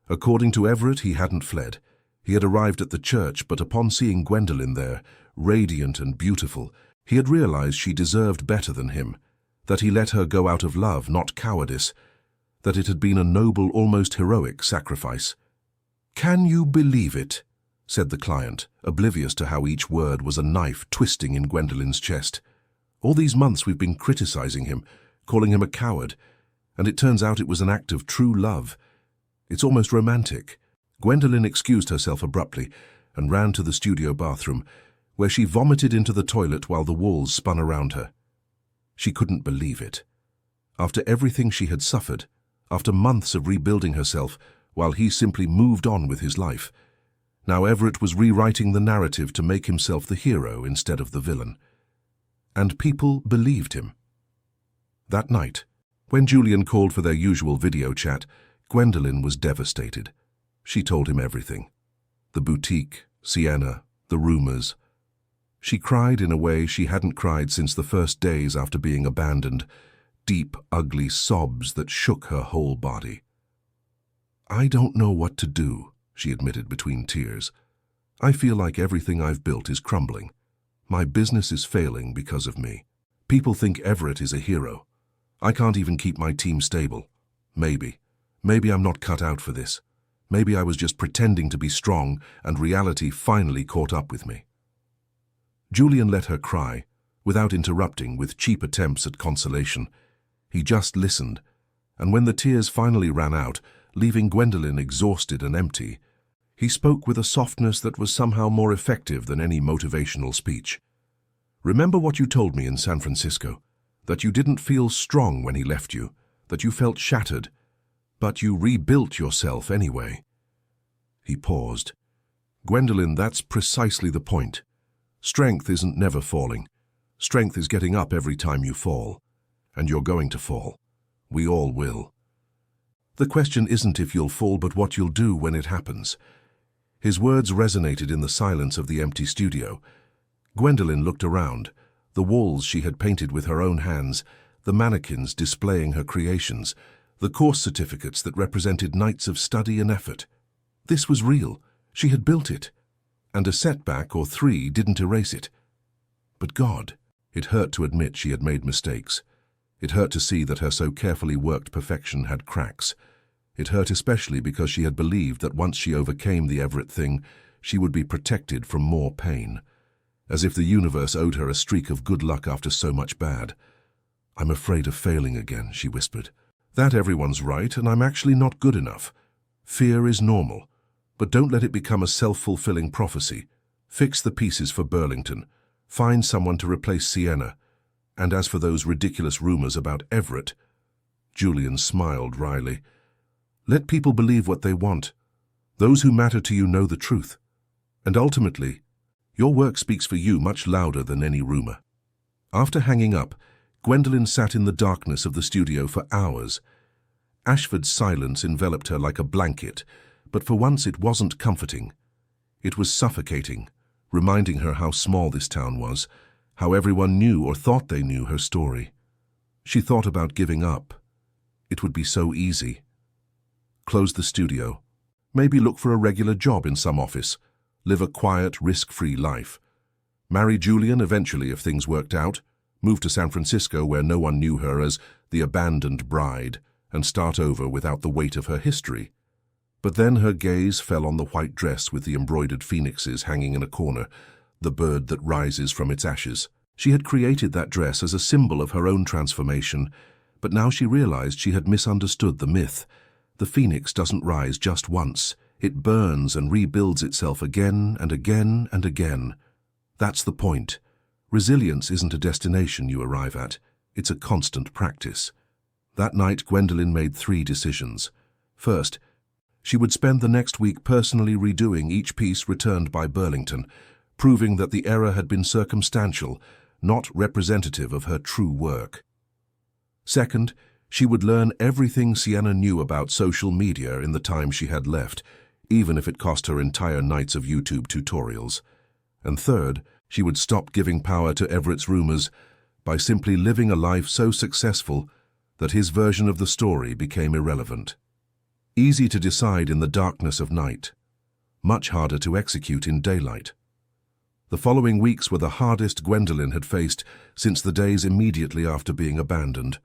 According to Everett, he hadn't fled. He had arrived at the church, but upon seeing Gwendolyn there, radiant and beautiful, he had realized she deserved better than him, that he let her go out of love, not cowardice, that it had been a noble, almost heroic sacrifice. "Can you believe it?" said the client, oblivious to how each word was a knife twisting in Gwendolyn's chest. "All these months we've been criticizing him, calling him a coward, and it turns out it was an act of true love. It's almost romantic." Gwendolyn excused herself abruptly and ran to the studio bathroom, where she vomited into the toilet while the walls spun around her. She couldn't believe it. After everything she had suffered, after months of rebuilding herself, while he simply moved on with his life, now Everett was rewriting the narrative to make himself the hero instead of the villain. And people believed him. That night, when Julian called for their usual video chat, Gwendolyn was devastated. She told him everything. The boutique, Sienna, the rumors. She cried in a way she hadn't cried since the first days after being abandoned, deep, ugly sobs that shook her whole body. "I don't know what to do," she admitted between tears. "I feel like everything I've built is crumbling. My business is failing because of me. People think Everett is a hero. I can't even keep my team stable. Maybe I'm not cut out for this. Maybe I was just pretending to be strong and reality finally caught up with me." Julian let her cry, without interrupting with cheap attempts at consolation. He just listened, and when the tears finally ran out, leaving Gwendolen exhausted and empty, he spoke with a softness that was somehow more effective than any motivational speech. "Remember what you told me in San Francisco, that you didn't feel strong when he left you, that you felt shattered, but you rebuilt yourself anyway." He paused. "Gwendolen, that's precisely the point. Strength isn't never falling. Strength is getting up every time you fall. And you're going to fall. We all will. The question isn't if you'll fall, but what you'll do when it happens." His words resonated in the silence of the empty studio. Gwendolen looked around, the walls she had painted with her own hands, the mannequins displaying her creations, the course certificates that represented nights of study and effort. This was real. She had built it. And a setback or three didn't erase it. But God, it hurt to admit she had made mistakes. It hurt to see that her so carefully worked perfection had cracks. It hurt especially because she had believed that once she overcame the Everett thing, she would be protected from more pain. As if the universe owed her a streak of good luck after so much bad. "I'm afraid of failing again," she whispered. "That everyone's right, and I'm actually not good enough. Fear is normal, but don't let it become a self-fulfilling prophecy. Fix the pieces for Burlington. Find someone to replace Sienna. And as for those ridiculous rumors about Everett," Julian smiled wryly, "let people believe what they want. Those who matter to you know the truth. And ultimately, your work speaks for you much louder than any rumor." After hanging up, Gwendolen sat in the darkness of the studio for hours. Ashford's silence enveloped her like a blanket, but for once it wasn't comforting. It was suffocating, reminding her how small this town was, how everyone knew or thought they knew her story. She thought about giving up. It would be so easy. Close the studio. Maybe look for a regular job in some office. Live a quiet, risk-free life. Marry Julian eventually if things worked out. Move to San Francisco where no one knew her as the abandoned bride, and start over without the weight of her history. But then her gaze fell on the white dress with the embroidered phoenixes hanging in a corner, the bird that rises from its ashes. She had created that dress as a symbol of her own transformation, but now she realized she had misunderstood the myth. The phoenix doesn't rise just once. It burns and rebuilds itself again and again and again. That's the point. Resilience isn't a destination you arrive at. It's a constant practice. That night, Gwendolen made 3 decisions. First, she would spend the next week personally redoing each piece returned by Burlington, proving that the error had been circumstantial, not representative of her true work. Second, she would learn everything Sienna knew about social media in the time she had left, even if it cost her entire nights of YouTube tutorials. And third, she would stop giving power to Everett's rumors by simply living a life so successful that his version of the story became irrelevant. Easy to decide in the darkness of night, much harder to execute in daylight. The following weeks were the hardest Gwendolen had faced since the days immediately after being abandoned.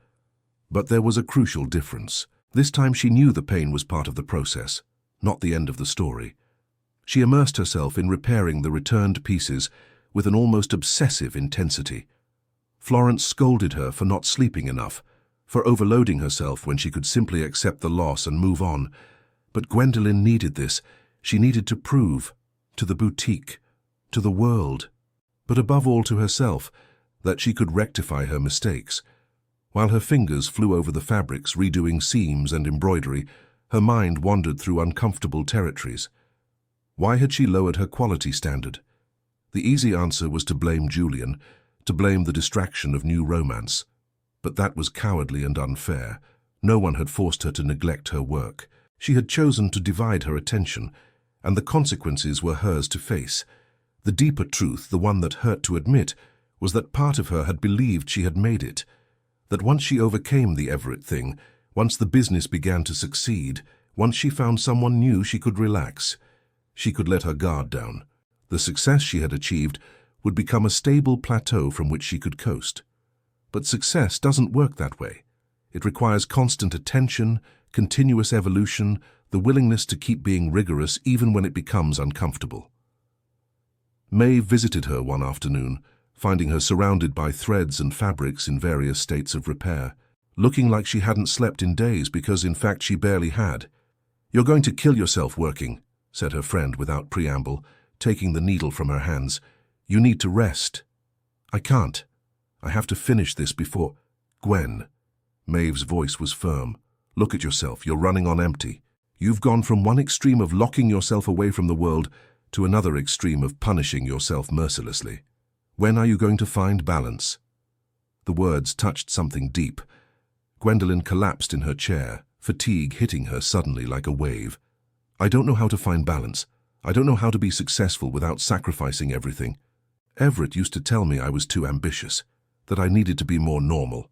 But there was a crucial difference. This time she knew the pain was part of the process, not the end of the story. She immersed herself in repairing the returned pieces with an almost obsessive intensity. Florence scolded her for not sleeping enough, for overloading herself when she could simply accept the loss and move on. But Gwendolen needed this. She needed to prove, to the boutique, to the world, but above all to herself, that she could rectify her mistakes. While her fingers flew over the fabrics, redoing seams and embroidery, her mind wandered through uncomfortable territories. Why had she lowered her quality standard? The easy answer was to blame Julian, to blame the distraction of new romance. But that was cowardly and unfair. No one had forced her to neglect her work. She had chosen to divide her attention, and the consequences were hers to face. The deeper truth, the one that hurt to admit, was that part of her had believed she had made it. That once she overcame the Everett thing, once the business began to succeed, once she found someone new, she could relax. She could let her guard down. The success she had achieved would become a stable plateau from which she could coast. But success doesn't work that way. It requires constant attention, continuous evolution, the willingness to keep being rigorous even when it becomes uncomfortable. Maeve visited her one afternoon, finding her surrounded by threads and fabrics in various states of repair, looking like she hadn't slept in days because in fact she barely had. "You're going to kill yourself working," said her friend without preamble, taking the needle from her hands. "You need to rest." "I can't. I have to finish this before—" "Gwen." Maeve's voice was firm. "Look at yourself. You're running on empty. You've gone from one extreme of locking yourself away from the world to another extreme of punishing yourself mercilessly. When are you going to find balance?" The words touched something deep. Gwendolen collapsed in her chair, fatigue hitting her suddenly like a wave. "I don't know how to find balance. I don't know how to be successful without sacrificing everything. Everett used to tell me I was too ambitious, that I needed to be more normal.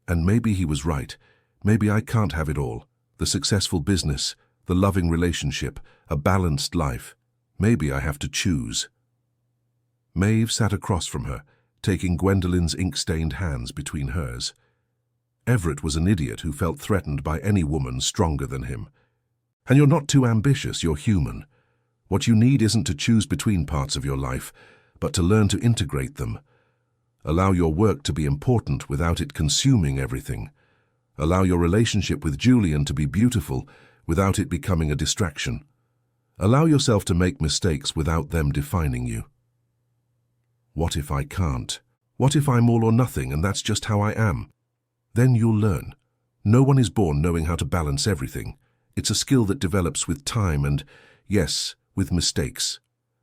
And maybe he was right. Maybe I can't have it all. The successful business, the loving relationship, a balanced life. Maybe I have to choose." Maeve sat across from her, taking Gwendolen's ink-stained hands between hers. Everett was an idiot who felt threatened by any woman stronger than him. "And you're not too ambitious, you're human. What you need isn't to choose between parts of your life, but to learn to integrate them. Allow your work to be important without it consuming everything. Allow your relationship with Julian to be beautiful without it becoming a distraction. Allow yourself to make mistakes without them defining you." "What if I can't? What if I'm all or nothing and that's just how I am?" "Then you'll learn. No one is born knowing how to balance everything. It's a skill that develops with time and, yes, with mistakes.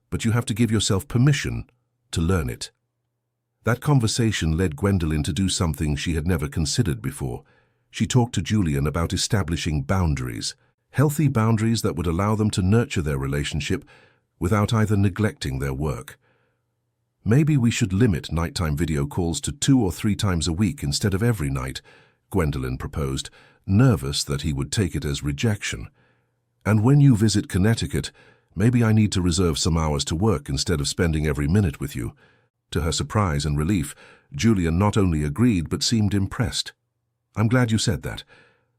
But you have to give yourself permission to learn it." That conversation led Gwendolen to do something she had never considered before. She talked to Julian about establishing boundaries, healthy boundaries that would allow them to nurture their relationship without either neglecting their work. "Maybe we should limit nighttime video calls to 2 or 3 times a week instead of every night," Gwendolen proposed, nervous that he would take it as rejection. "And when you visit Connecticut, maybe I need to reserve some hours to work instead of spending every minute with you." To her surprise and relief, Julian not only agreed but seemed impressed. "I'm glad you said that.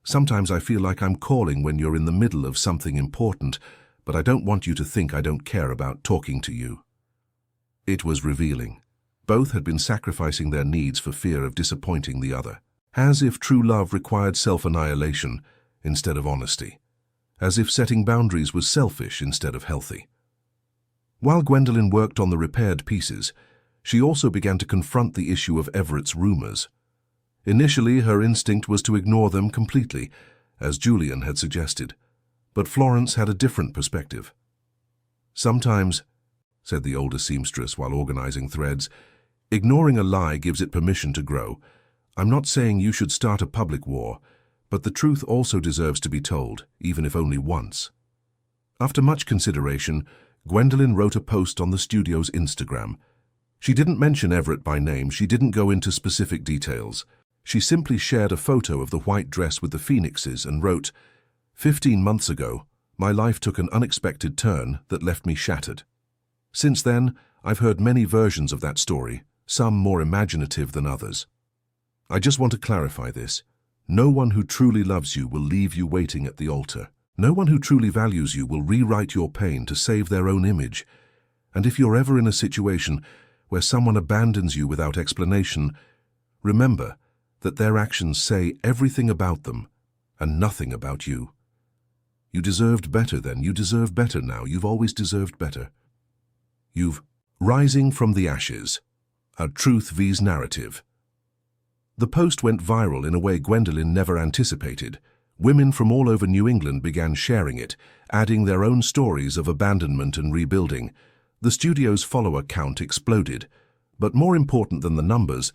Sometimes I feel like I'm calling when you're in the middle of something important, but I don't want you to think I don't care about talking to you." It was revealing. Both had been sacrificing their needs for fear of disappointing the other. As if true love required self-annihilation instead of honesty. As if setting boundaries was selfish instead of healthy. While Gwendolen worked on the repaired pieces, she also began to confront the issue of Everett's rumors. Initially, her instinct was to ignore them completely, as Julian had suggested. But Florence had a different perspective. "Sometimes," said the older seamstress while organizing threads, "ignoring a lie gives it permission to grow. I'm not saying you should start a public war, but the truth also deserves to be told, even if only once." After much consideration, Gwendolen wrote a post on the studio's Instagram. She didn't mention Everett by name, she didn't go into specific details. She simply shared a photo of the white dress with the phoenixes and wrote, "15 months ago, my life took an unexpected turn that left me shattered. Since then, I've heard many versions of that story, some more imaginative than others. I just want to clarify this. No one who truly loves you will leave you waiting at the altar. No one who truly values you will rewrite your pain to save their own image. And if you're ever in a situation where someone abandons you without explanation, remember that their actions say everything about them and nothing about you. You deserved better then. You deserve better now. You've always deserved better. You've Rising from the Ashes, a Truth vs. Narrative." The post went viral in a way Gwendolen never anticipated. Women from all over New England began sharing it, adding their own stories of abandonment and rebuilding. The studio's follower count exploded. But more important than the numbers,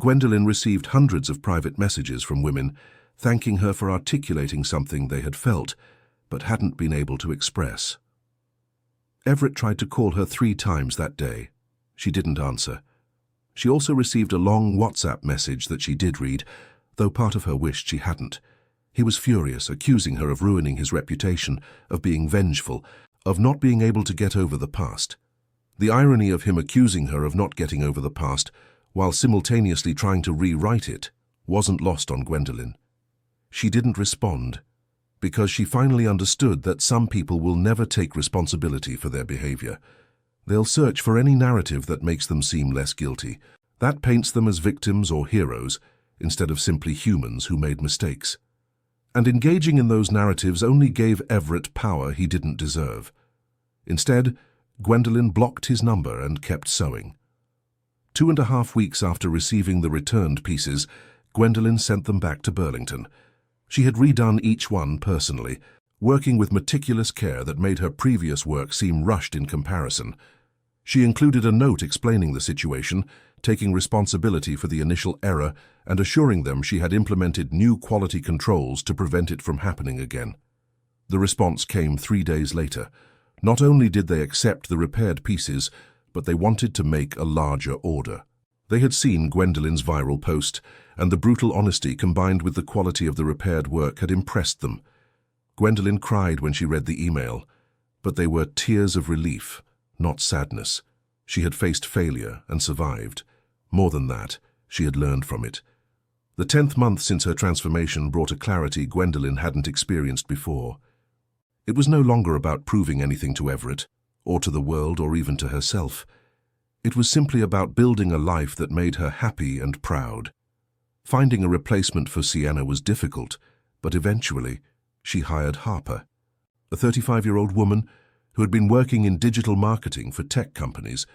Gwendolen received hundreds of private messages from women, thanking her for articulating something they had felt, but hadn't been able to express. Everett tried to call her 3 times that day. She didn't answer. She also received a long WhatsApp message that she did read, though part of her wished she hadn't. He was furious, accusing her of ruining his reputation, of being vengeful, of not being able to get over the past. The irony of him accusing her of not getting over the past, while simultaneously trying to rewrite it, wasn't lost on Gwendolyn. She didn't respond, because she finally understood that some people will never take responsibility for their behavior. They'll search for any narrative that makes them seem less guilty. That paints them as victims or heroes, instead of simply humans who made mistakes. And engaging in those narratives only gave Everett power he didn't deserve. Instead, Gwendolyn blocked his number and kept sewing. 2.5 weeks after receiving the returned pieces, Gwendolyn sent them back to Burlington. She had redone each one personally, working with meticulous care that made her previous work seem rushed in comparison. She included a note explaining the situation, taking responsibility for the initial error, and assuring them she had implemented new quality controls to prevent it from happening again. The response came 3 days later. Not only did they accept the repaired pieces, but they wanted to make a larger order. They had seen Gwendolyn's viral post, and the brutal honesty combined with the quality of the repaired work had impressed them. Gwendolyn cried when she read the email, but they were tears of relief, not sadness. She had faced failure and survived. More than that, she had learned from it. The 10th month since her transformation brought a clarity Gwendolyn hadn't experienced before. It was no longer about proving anything to Everett, or to the world, or even to herself. It was simply about building a life that made her happy and proud. Finding a replacement for Sienna was difficult, but eventually she hired Harper, a 35-year-old woman who had been working in digital marketing for tech companies,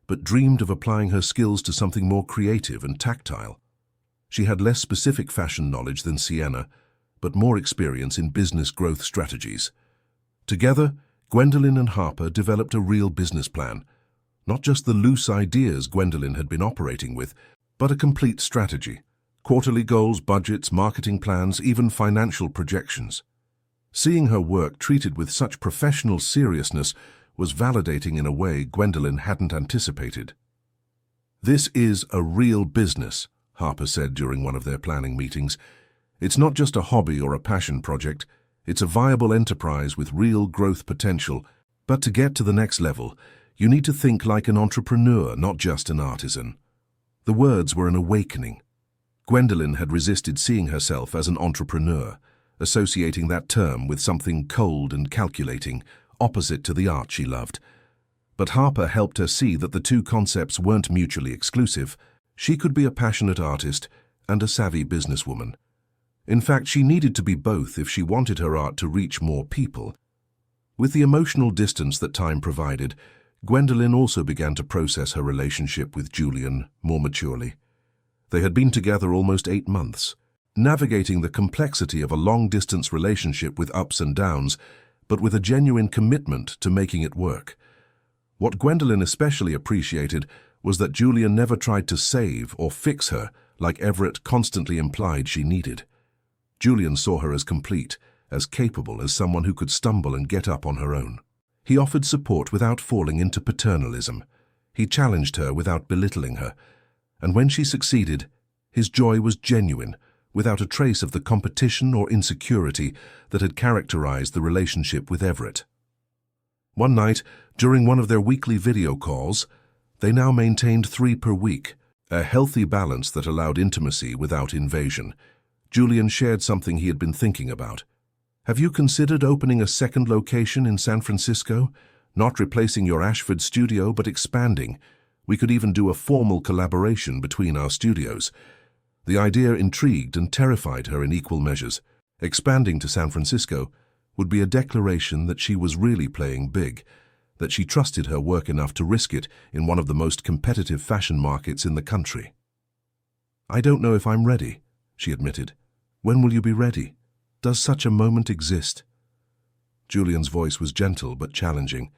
but dreamed of applying her skills to something more creative and tactile. She had less specific fashion knowledge than Sienna, but more experience in business growth strategies. Together, Gwendolyn and Harper developed a real business plan, not just the loose ideas Gwendolyn had been operating with, but a complete strategy, quarterly goals, budgets, marketing plans, even financial projections. Seeing her work treated with such professional seriousness was validating in a way Gwendolyn hadn't anticipated. "This is a real business," Harper said during one of their planning meetings. "It's not just a hobby or a passion project. It's a viable enterprise with real growth potential. But to get to the next level, you need to think like an entrepreneur, not just an artisan." The words were an awakening. Gwendolyn had resisted seeing herself as an entrepreneur, associating that term with something cold and calculating, opposite to the art she loved. But Harper helped her see that the two concepts weren't mutually exclusive. She could be a passionate artist and a savvy businesswoman. In fact, she needed to be both if she wanted her art to reach more people. With the emotional distance that time provided, Gwendolyn also began to process her relationship with Julian more maturely. They had been together almost 8 months, navigating the complexity of a long-distance relationship with ups and downs, but with a genuine commitment to making it work. What Gwendolyn especially appreciated was that Julian never tried to save or fix her like Everett constantly implied she needed. Julian saw her as complete, as capable as someone who could stumble and get up on her own. He offered support without falling into paternalism. He challenged her without belittling her. And when she succeeded, his joy was genuine, without a trace of the competition or insecurity that had characterized the relationship with Everett. One night, during one of their weekly video calls, they now maintained 3 per week, a healthy balance that allowed intimacy without invasion. Julian shared something he had been thinking about. "Have you considered opening a second location in San Francisco? Not replacing your Ashford studio, but expanding. We could even do a formal collaboration between our studios." The idea intrigued and terrified her in equal measures. Expanding to San Francisco would be a declaration that she was really playing big, that she trusted her work enough to risk it in one of the most competitive fashion markets in the country. "I don't know if I'm ready," she admitted. "When will you be ready? Does such a moment exist?" Julian's voice was gentle but challenging.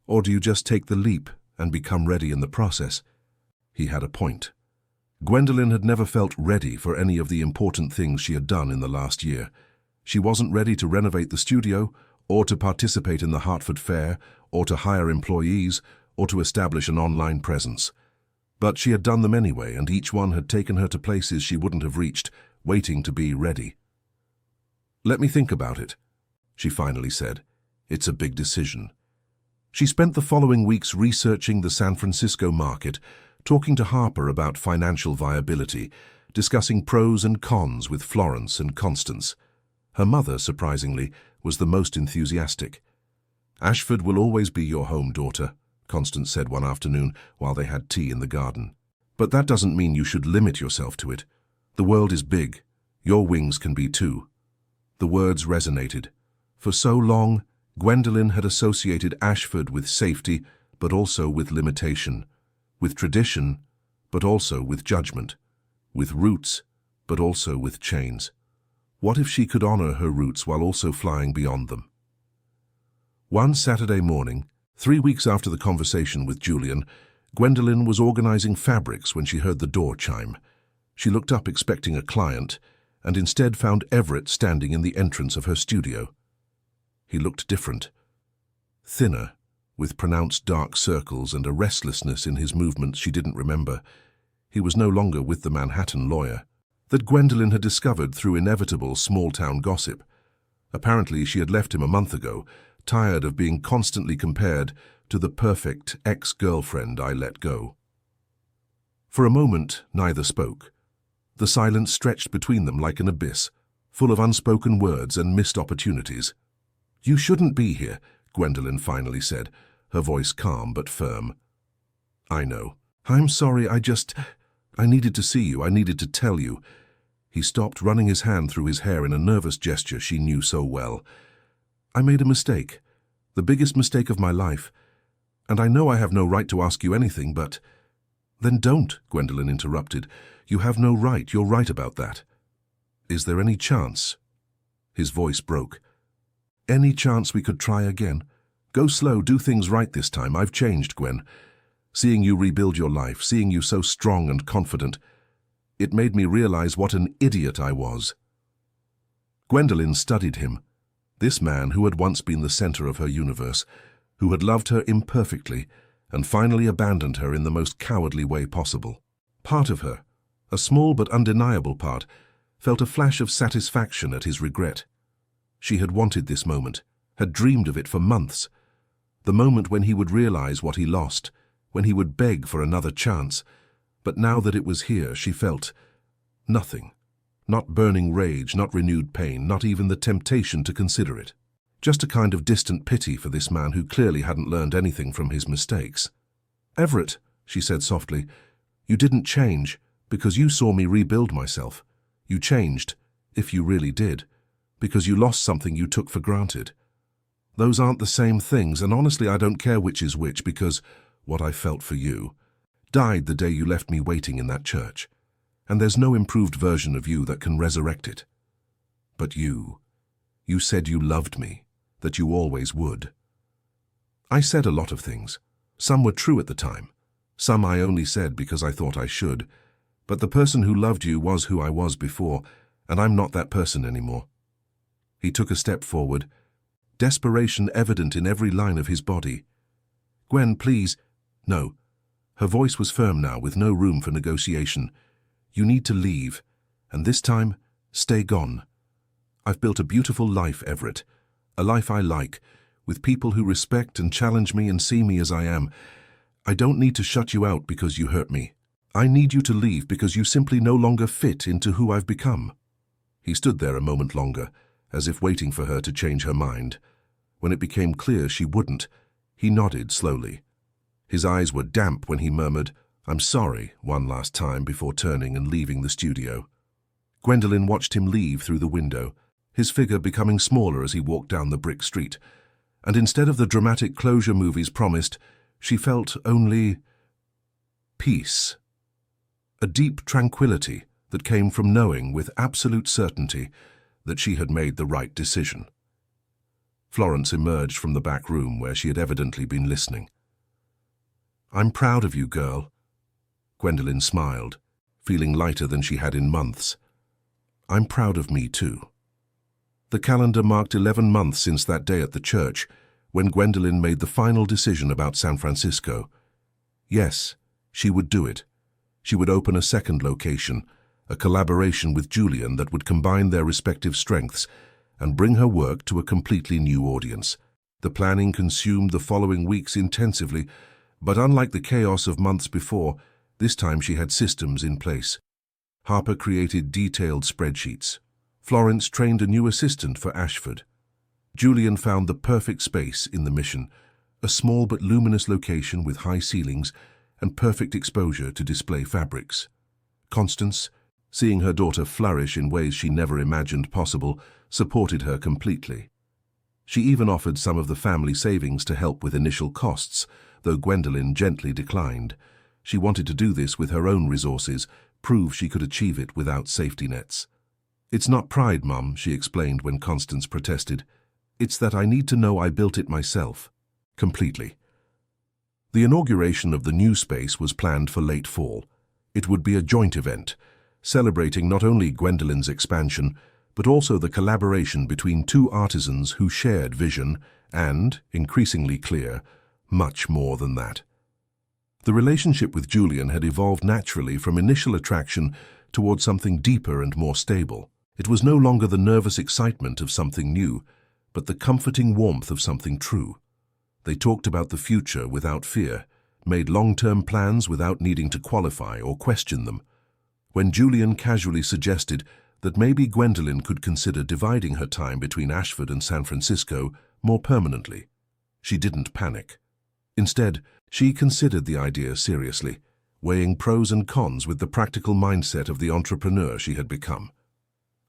"Or do you just take the leap and become ready in the process?" He had a point. Gwendolyn had never felt ready for any of the important things she had done in the last year. She wasn't ready to renovate the studio, or to participate in the Hartford Fair, or to hire employees, or to establish an online presence. But she had done them anyway, and each one had taken her to places she wouldn't have reached, waiting to be ready. "Let me think about it," she finally said. "It's a big decision." She spent the following weeks researching the San Francisco market, talking to Harper about financial viability, discussing pros and cons with Florence and Constance. Her mother, surprisingly, was the most enthusiastic. "Ashford will always be your home, daughter," Constance said one afternoon while they had tea in the garden. "But that doesn't mean you should limit yourself to it. The world is big. Your wings can be too." The words resonated. For so long, Gwendolyn had associated Ashford with safety, but also with limitation, with tradition, but also with judgment, with roots, but also with chains. What if she could honor her roots while also flying beyond them? One Saturday morning, 3 weeks after the conversation with Julian, Gwendolyn was organizing fabrics when she heard the door chime. She looked up expecting a client, and instead found Everett standing in the entrance of her studio. He looked different. Thinner, with pronounced dark circles and a restlessness in his movements she didn't remember. He was no longer with the Manhattan lawyer that Gwendolyn had discovered through inevitable small-town gossip. Apparently she had left him a month ago, tired of being constantly compared to the perfect ex-girlfriend I let go. For a moment, neither spoke. The silence stretched between them like an abyss, full of unspoken words and missed opportunities. "You shouldn't be here," Gwendolyn finally said, her voice calm but firm. "I know. I'm sorry, I needed to see you, I needed to tell you." He stopped, running his hand through his hair in a nervous gesture she knew so well. "I made a mistake, the biggest mistake of my life, and I know I have no right to ask you anything, but—" "Then don't," Gwendolyn interrupted. "You have no right, you're right about that." "Is there any chance?" His voice broke. "Any chance we could try again? Go slow, do things right this time. I've changed, Gwen. Seeing you rebuild your life, seeing you so strong and confident, it made me realize what an idiot I was." Gwendolyn studied him. This man who had once been the center of her universe, who had loved her imperfectly and finally abandoned her in the most cowardly way possible. Part of her, a small but undeniable part, felt a flash of satisfaction at his regret. She had wanted this moment, had dreamed of it for months. The moment when he would realize what he lost, when he would beg for another chance. But now that it was here, she felt nothing. Not burning rage, not renewed pain, not even the temptation to consider it. Just a kind of distant pity for this man who clearly hadn't learned anything from his mistakes. "Everett," she said softly, "you didn't change because you saw me rebuild myself. You changed, if you really did, because you lost something you took for granted. Those aren't the same things, and honestly I don't care which is which, because what I felt for you died the day you left me waiting in that church, and there's no improved version of you that can resurrect it. But you said you loved me, that you always would." I said a lot of things. Some were true at the time. Some I only said because I thought I should. But the person who loved you was who I was before, and I'm not that person anymore. He took a step forward, desperation evident in every line of his body. "Gwen, please." "No." Her voice was firm now, with no room for negotiation. "You need to leave, and this time, stay gone. I've built a beautiful life, Everett, a life I like, with people who respect and challenge me and see me as I am. I don't need to shut you out because you hurt me. I need you to leave because you simply no longer fit into who I've become." He stood there a moment longer, as if waiting for her to change her mind. When it became clear she wouldn't, he nodded slowly. His eyes were damp when he murmured, "I'm sorry," one last time before turning and leaving the studio. Gwendolyn watched him leave through the window, his figure becoming smaller as he walked down the brick street, and instead of the dramatic closure movies promised, she felt only peace. A deep tranquility that came from knowing with absolute certainty that she had made the right decision. Florence emerged from the back room where she had evidently been listening. "I'm proud of you, girl." Gwendolyn smiled, feeling lighter than she had in months. "I'm proud of me too." The calendar marked 11 months since that day at the church, when Gwendolyn made the final decision about San Francisco. Yes, she would do it, She would open a second location, a collaboration with Julian that would combine their respective strengths and bring her work to a completely new audience. The planning consumed the following weeks intensively, but unlike the chaos of months before, this time she had systems in place. Harper created detailed spreadsheets. Florence trained a new assistant for Ashford. Julian found the perfect space in the Mission, a small but luminous location with high ceilings and perfect exposure to display fabrics. Constance, seeing her daughter flourish in ways she never imagined possible, supported her completely. She even offered some of the family savings to help with initial costs, though Gwendolyn gently declined. She wanted to do this with her own resources, prove she could achieve it without safety nets. "It's not pride, Mum," she explained when Constance protested. "It's that I need to know I built it myself." Completely. The inauguration of the new space was planned for late fall. It would be a joint event, celebrating not only Gwendolyn's expansion, but also the collaboration between two artisans who shared vision and, increasingly clear, much more than that. The relationship with Julian had evolved naturally from initial attraction toward something deeper and more stable. It was no longer the nervous excitement of something new, but the comforting warmth of something true. They talked about the future without fear, made long-term plans without needing to qualify or question them. When Julian casually suggested that maybe Gwendolyn could consider dividing her time between Ashford and San Francisco more permanently, she didn't panic. Instead, she considered the idea seriously, weighing pros and cons with the practical mindset of the entrepreneur she had become.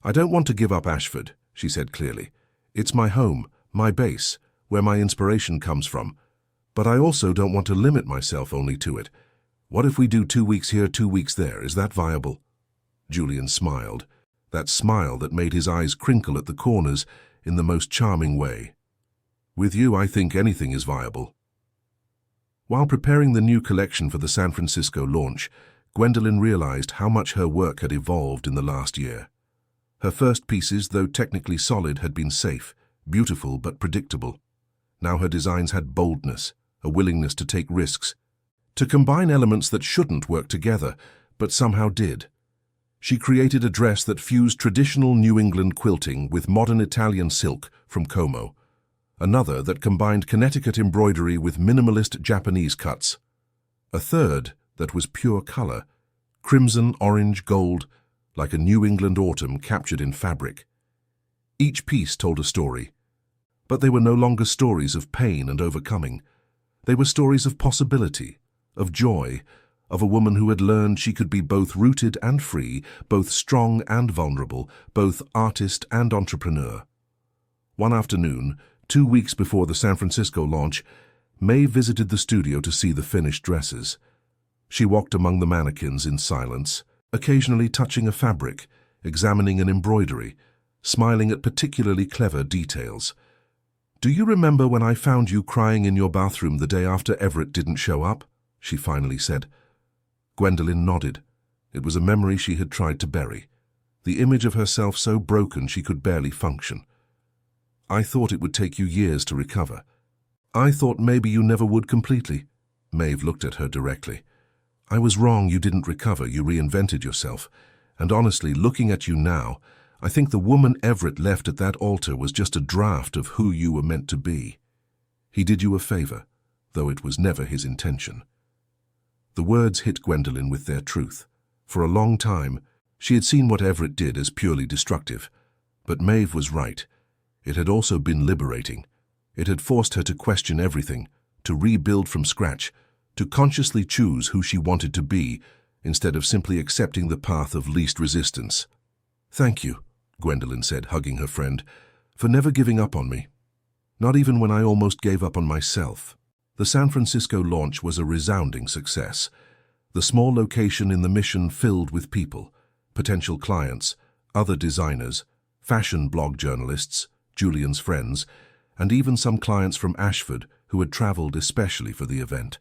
"I don't want to give up Ashford," she said clearly. "It's my home, my base, where my inspiration comes from. But I also don't want to limit myself only to it. What if we do 2 weeks here, 2 weeks there? Is that viable?" Julian smiled, that smile that made his eyes crinkle at the corners in the most charming way. "With you, I think anything is viable." While preparing the new collection for the San Francisco launch, Gwendolyn realized how much her work had evolved in the last year. Her first pieces, though technically solid, had been safe, beautiful but predictable. Now her designs had boldness, a willingness to take risks, to combine elements that shouldn't work together, but somehow did. She created a dress that fused traditional New England quilting with modern Italian silk from Como, another that combined Connecticut embroidery with minimalist Japanese cuts, a third that was pure color, crimson, orange, gold, like a New England autumn captured in fabric. Each piece told a story, but they were no longer stories of pain and overcoming. They were stories of possibility, of joy, of a woman who had learned she could be both rooted and free, both strong and vulnerable, both artist and entrepreneur. One afternoon, 2 weeks before the San Francisco launch, May visited the studio to see the finished dresses. She walked among the mannequins in silence, occasionally touching a fabric, examining an embroidery, smiling at particularly clever details. "Do you remember when I found you crying in your bathroom the day after Everett didn't show up?" she finally said. Gwendolyn nodded. It was a memory she had tried to bury, the image of herself so broken she could barely function. "I thought it would take you years to recover. I thought maybe you never would completely." Maeve looked at her directly. "I was wrong, you didn't recover, you reinvented yourself. And honestly, looking at you now, I think the woman Everett left at that altar was just a draft of who you were meant to be. He did you a favor, though it was never his intention." The words hit Gwendolyn with their truth. For a long time, she had seen what Everett did as purely destructive. But Maeve was right. It had also been liberating. It had forced her to question everything, to rebuild from scratch, to consciously choose who she wanted to be, instead of simply accepting the path of least resistance. "Thank you," Gwendolyn said, hugging her friend, "for never giving up on me. Not even when I almost gave up on myself." The San Francisco launch was a resounding success. The small location in the Mission filled with people, potential clients, other designers, fashion blog journalists, Julian's friends, and even some clients from Ashford who had traveled especially for the event.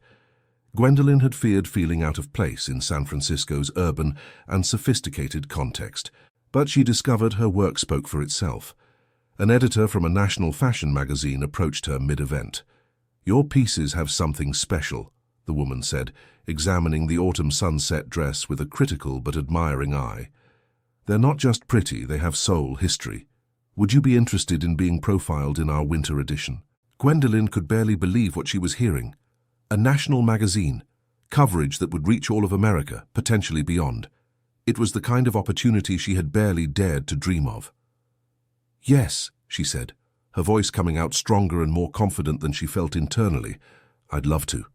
Gwendolyn had feared feeling out of place in San Francisco's urban and sophisticated context, but she discovered her work spoke for itself. An editor from a national fashion magazine approached her mid-event. "Your pieces have something special," the woman said, examining the autumn sunset dress with a critical but admiring eye. "They're not just pretty, they have soul, history. Would you be interested in being profiled in our winter edition?" Gwendolyn could barely believe what she was hearing. A national magazine, coverage that would reach all of America, potentially beyond. It was the kind of opportunity she had barely dared to dream of. "Yes," she said, her voice coming out stronger and more confident than she felt internally. "I'd love to."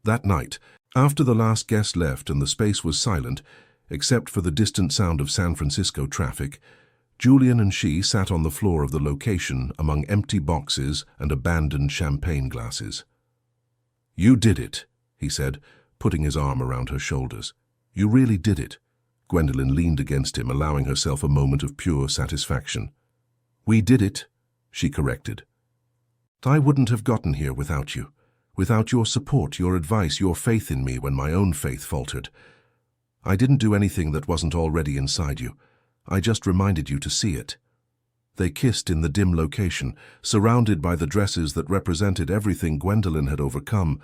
That night, after the last guest left and the space was silent, except for the distant sound of San Francisco traffic, Julian and she sat on the floor of the location among empty boxes and abandoned champagne glasses. "You did it," he said, putting his arm around her shoulders. "You really did it." Gwendolyn leaned against him, allowing herself a moment of pure satisfaction. "We did it," she corrected. "I wouldn't have gotten here without you, without your support, your advice, your faith in me when my own faith faltered. I didn't do anything that wasn't already inside you. I just reminded you to see it." They kissed in the dim location, surrounded by the dresses that represented everything Gwendolyn had overcome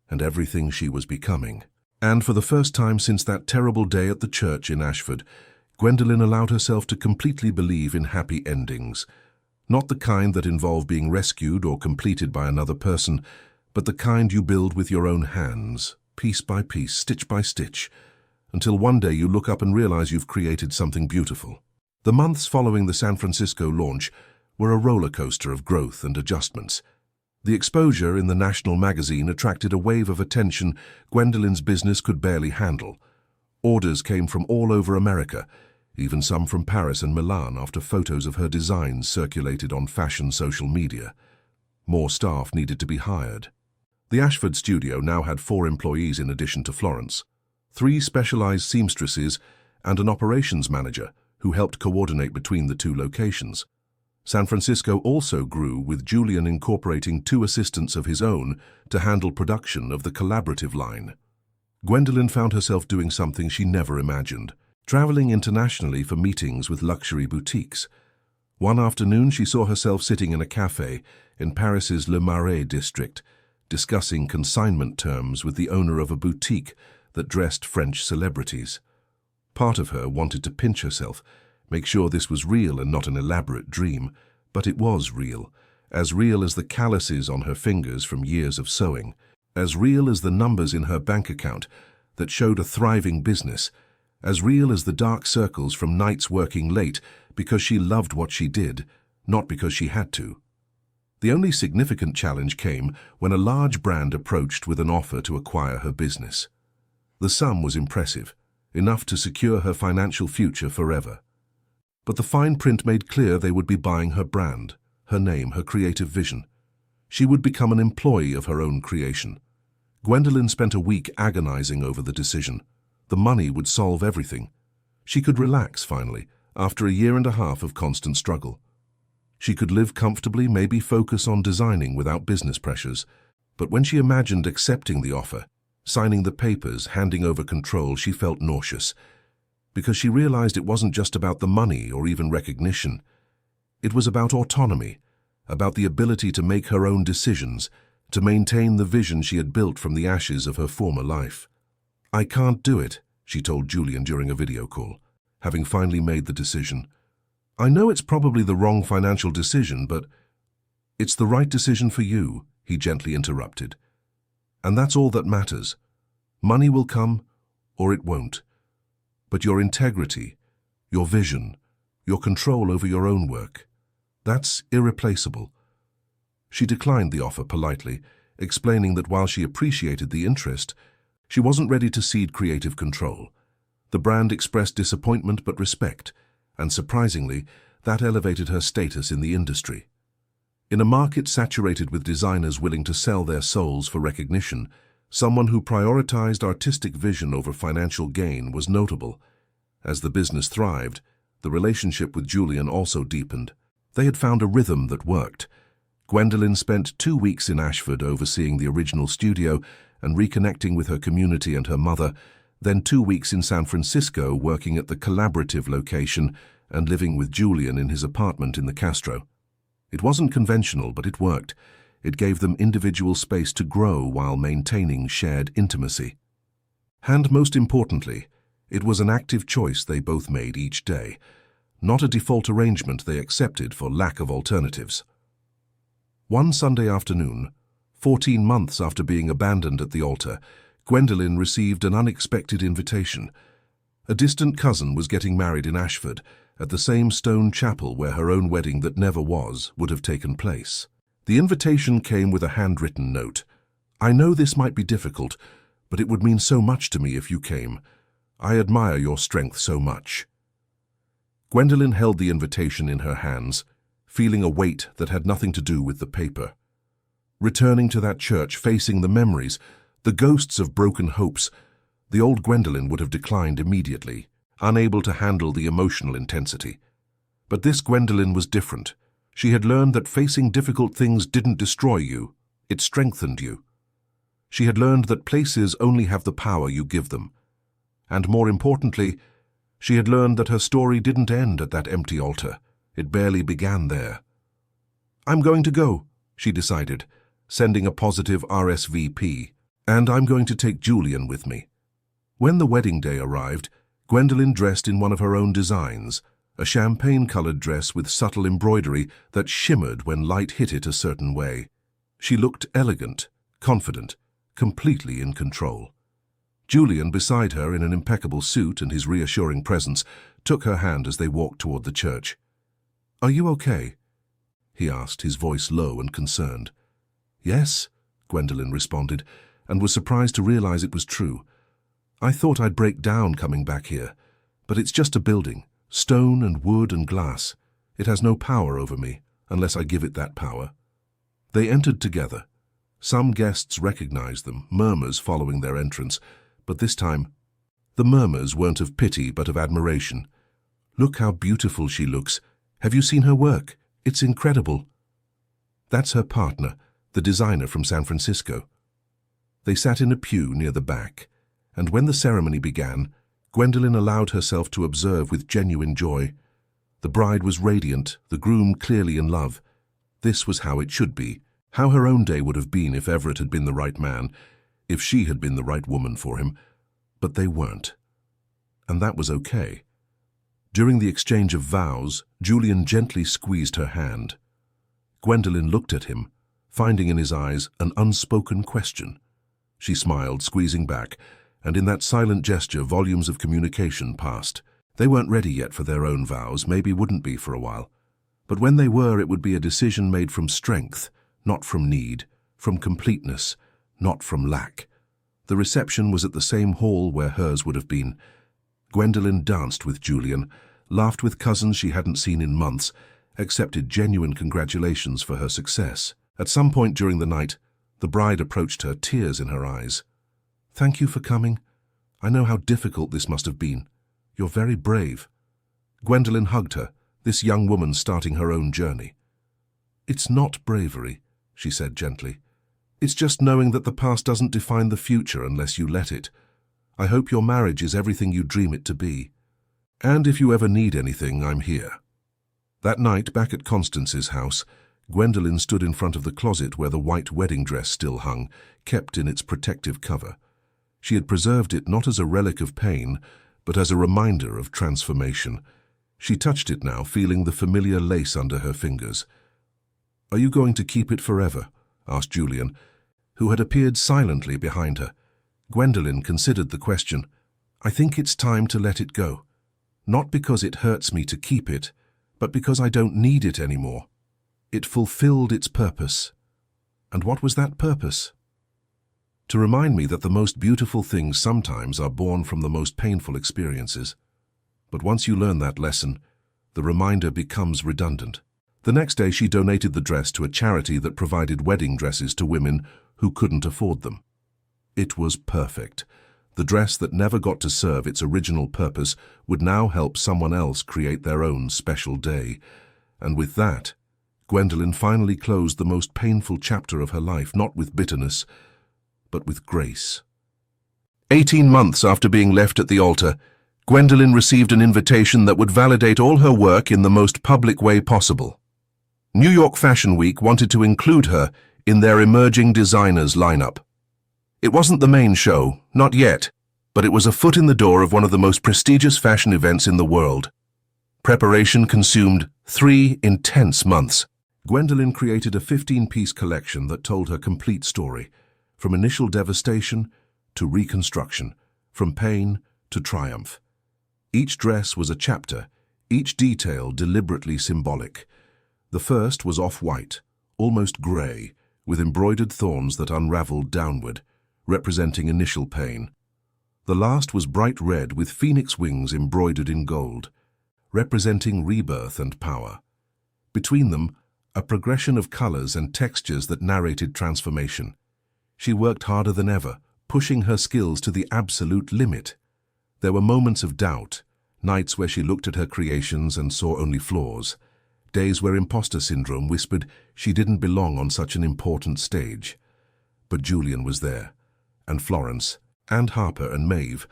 and everything she was becoming. And for the first time since that terrible day at the church in Ashford, Gwendolyn allowed herself to completely believe in happy endings. Not the kind that involve being rescued or completed by another person, but the kind you build with your own hands, piece by piece, stitch by stitch, until one day you look up and realize you've created something beautiful. The months following the San Francisco launch were a roller coaster of growth and adjustments. The exposure in the national magazine attracted a wave of attention Gwendolyn's business could barely handle. Orders came from all over America, even some from Paris and Milan after photos of her designs circulated on fashion social media. More staff needed to be hired. The Ashford studio now had 4 employees in addition to Florence, 3 specialized seamstresses and an operations manager who helped coordinate between the 2 locations. San Francisco also grew, with Julian incorporating 2 assistants of his own to handle production of the collaborative line. Gwendolyn found herself doing something she never imagined, traveling internationally for meetings with luxury boutiques. One afternoon she saw herself sitting in a cafe in Paris's Le Marais district, discussing consignment terms with the owner of a boutique that dressed French celebrities. Part of her wanted to pinch herself, make sure this was real and not an elaborate dream, but it was real as the calluses on her fingers from years of sewing, as real as the numbers in her bank account that showed a thriving business, as real as the dark circles from nights working late because she loved what she did, not because she had to. The only significant challenge came when a large brand approached with an offer to acquire her business. The sum was impressive, enough to secure her financial future forever. But the fine print made clear they would be buying her brand, her name, her creative vision. She would become an employee of her own creation. Gwendolyn spent a week agonizing over the decision. The money would solve everything. She could relax, finally, after a year and a half of constant struggle. She could live comfortably, maybe focus on designing without business pressures. But when she imagined accepting the offer, signing the papers, handing over control, she felt nauseous. Because she realized it wasn't just about the money or even recognition. It was about autonomy, about the ability to make her own decisions, to maintain the vision she had built from the ashes of her former life. "I can't do it," she told Julian during a video call, having finally made the decision. "I know it's probably the wrong financial decision, but it's the right decision for you," he gently interrupted. "And that's all that matters. Money will come, or it won't. But your integrity, your vision, your control over your own work, that's irreplaceable." She declined the offer politely, explaining that while she appreciated the interest, she wasn't ready to cede creative control. The brand expressed disappointment but respect, and surprisingly, that elevated her status in the industry. In a market saturated with designers willing to sell their souls for recognition, someone who prioritized artistic vision over financial gain was notable. As the business thrived, the relationship with Julian also deepened. They had found a rhythm that worked. Gwendolyn spent 2 weeks in Ashford overseeing the original studio and reconnecting with her community and her mother, then 2 weeks in San Francisco working at the collaborative location and living with Julian in his apartment in the Castro. It wasn't conventional, but it worked. It gave them individual space to grow while maintaining shared intimacy. And most importantly, it was an active choice they both made each day, not a default arrangement they accepted for lack of alternatives. One Sunday afternoon, 14 months after being abandoned at the altar, Gwendolen received an unexpected invitation. A distant cousin was getting married in Ashford, at the same stone chapel where her own wedding that never was would have taken place. The invitation came with a handwritten note. "I know this might be difficult, but it would mean so much to me if you came. I admire your strength so much." Gwendolen held the invitation in her hands, feeling a weight that had nothing to do with the paper. Returning to that church, facing the memories, the ghosts of broken hopes, the old Gwendolen would have declined immediately, unable to handle the emotional intensity. But this Gwendolen was different. She had learned that facing difficult things didn't destroy you, it strengthened you. She had learned that places only have the power you give them. And more importantly, she had learned that her story didn't end at that empty altar. It barely began there. "I'm going to go," she decided, sending a positive RSVP, "and I'm going to take Julian with me." When the wedding day arrived, Gwendolen dressed in one of her own designs, a champagne-colored dress with subtle embroidery that shimmered when light hit it a certain way. She looked elegant, confident, completely in control. Julian, beside her in an impeccable suit and his reassuring presence, took her hand as they walked toward the church. "Are you okay?" he asked, his voice low and concerned. "Yes," Gwendolen responded, and was surprised to realize it was true. "I thought I'd break down coming back here, but it's just a building, stone and wood and glass. It has no power over me, unless I give it that power." They entered together. Some guests recognized them, murmurs following their entrance, but this time, the murmurs weren't of pity but of admiration. "Look how beautiful she looks. Have you seen her work? It's incredible." That's her partner, the designer from San Francisco. They sat in a pew near the back, and when the ceremony began, Gwendolen allowed herself to observe with genuine joy. The bride was radiant, the groom clearly in love. This was how it should be, how her own day would have been if Everett had been the right man, if she had been the right woman for him. But they weren't. And that was okay. During the exchange of vows, Julian gently squeezed her hand. Gwendolen looked at him, finding in his eyes an unspoken question. She smiled, squeezing back, and in that silent gesture volumes of communication passed. They weren't ready yet for their own vows, maybe wouldn't be for a while. But when they were, it would be a decision made from strength, not from need, from completeness, not from lack. The reception was at the same hall where hers would have been. Gwendolen danced with Julian, laughed with cousins she hadn't seen in months, accepted genuine congratulations for her success. At some point during the night, the bride approached her, tears in her eyes. "Thank you for coming. I know how difficult this must have been. You're very brave." Gwendolen hugged her, this young woman starting her own journey. "It's not bravery," she said gently. "It's just knowing that the past doesn't define the future unless you let it. I hope your marriage is everything you dream it to be. And if you ever need anything, I'm here." That night, back at Constance's house, Gwendolen stood in front of the closet where the white wedding dress still hung, kept in its protective cover. She had preserved it not as a relic of pain, but as a reminder of transformation. She touched it now, feeling the familiar lace under her fingers. "Are you going to keep it forever?" asked Julian, who had appeared silently behind her. Gwendolen considered the question. "I think it's time to let it go. Not because it hurts me to keep it, but because I don't need it anymore. It fulfilled its purpose." And what was that purpose? To remind me that the most beautiful things sometimes are born from the most painful experiences. But once you learn that lesson, the reminder becomes redundant. The next day she donated the dress to a charity that provided wedding dresses to women who couldn't afford them. It was perfect. The dress that never got to serve its original purpose would now help someone else create their own special day. And with that, Gwendolen finally closed the most painful chapter of her life, not with bitterness, but with grace. 18 months after being left at the altar, Gwendolen received an invitation that would validate all her work in the most public way possible. New York Fashion Week wanted to include her in their emerging designers lineup. It wasn't the main show, not yet, but it was a foot in the door of one of the most prestigious fashion events in the world. Preparation consumed 3 intense months. Gwendolyn created a 15-piece collection that told her complete story, from initial devastation to reconstruction, from pain to triumph. Each dress was a chapter, each detail deliberately symbolic. The first was off-white, almost grey, with embroidered thorns that unraveled downward, representing initial pain. The last was bright red with phoenix wings embroidered in gold, representing rebirth and power. Between them, a progression of colors and textures that narrated transformation. She worked harder than ever, pushing her skills to the absolute limit. There were moments of doubt, nights where she looked at her creations and saw only flaws, days where imposter syndrome whispered she didn't belong on such an important stage. But Julian was there, and Florence, and Harper and Maeve,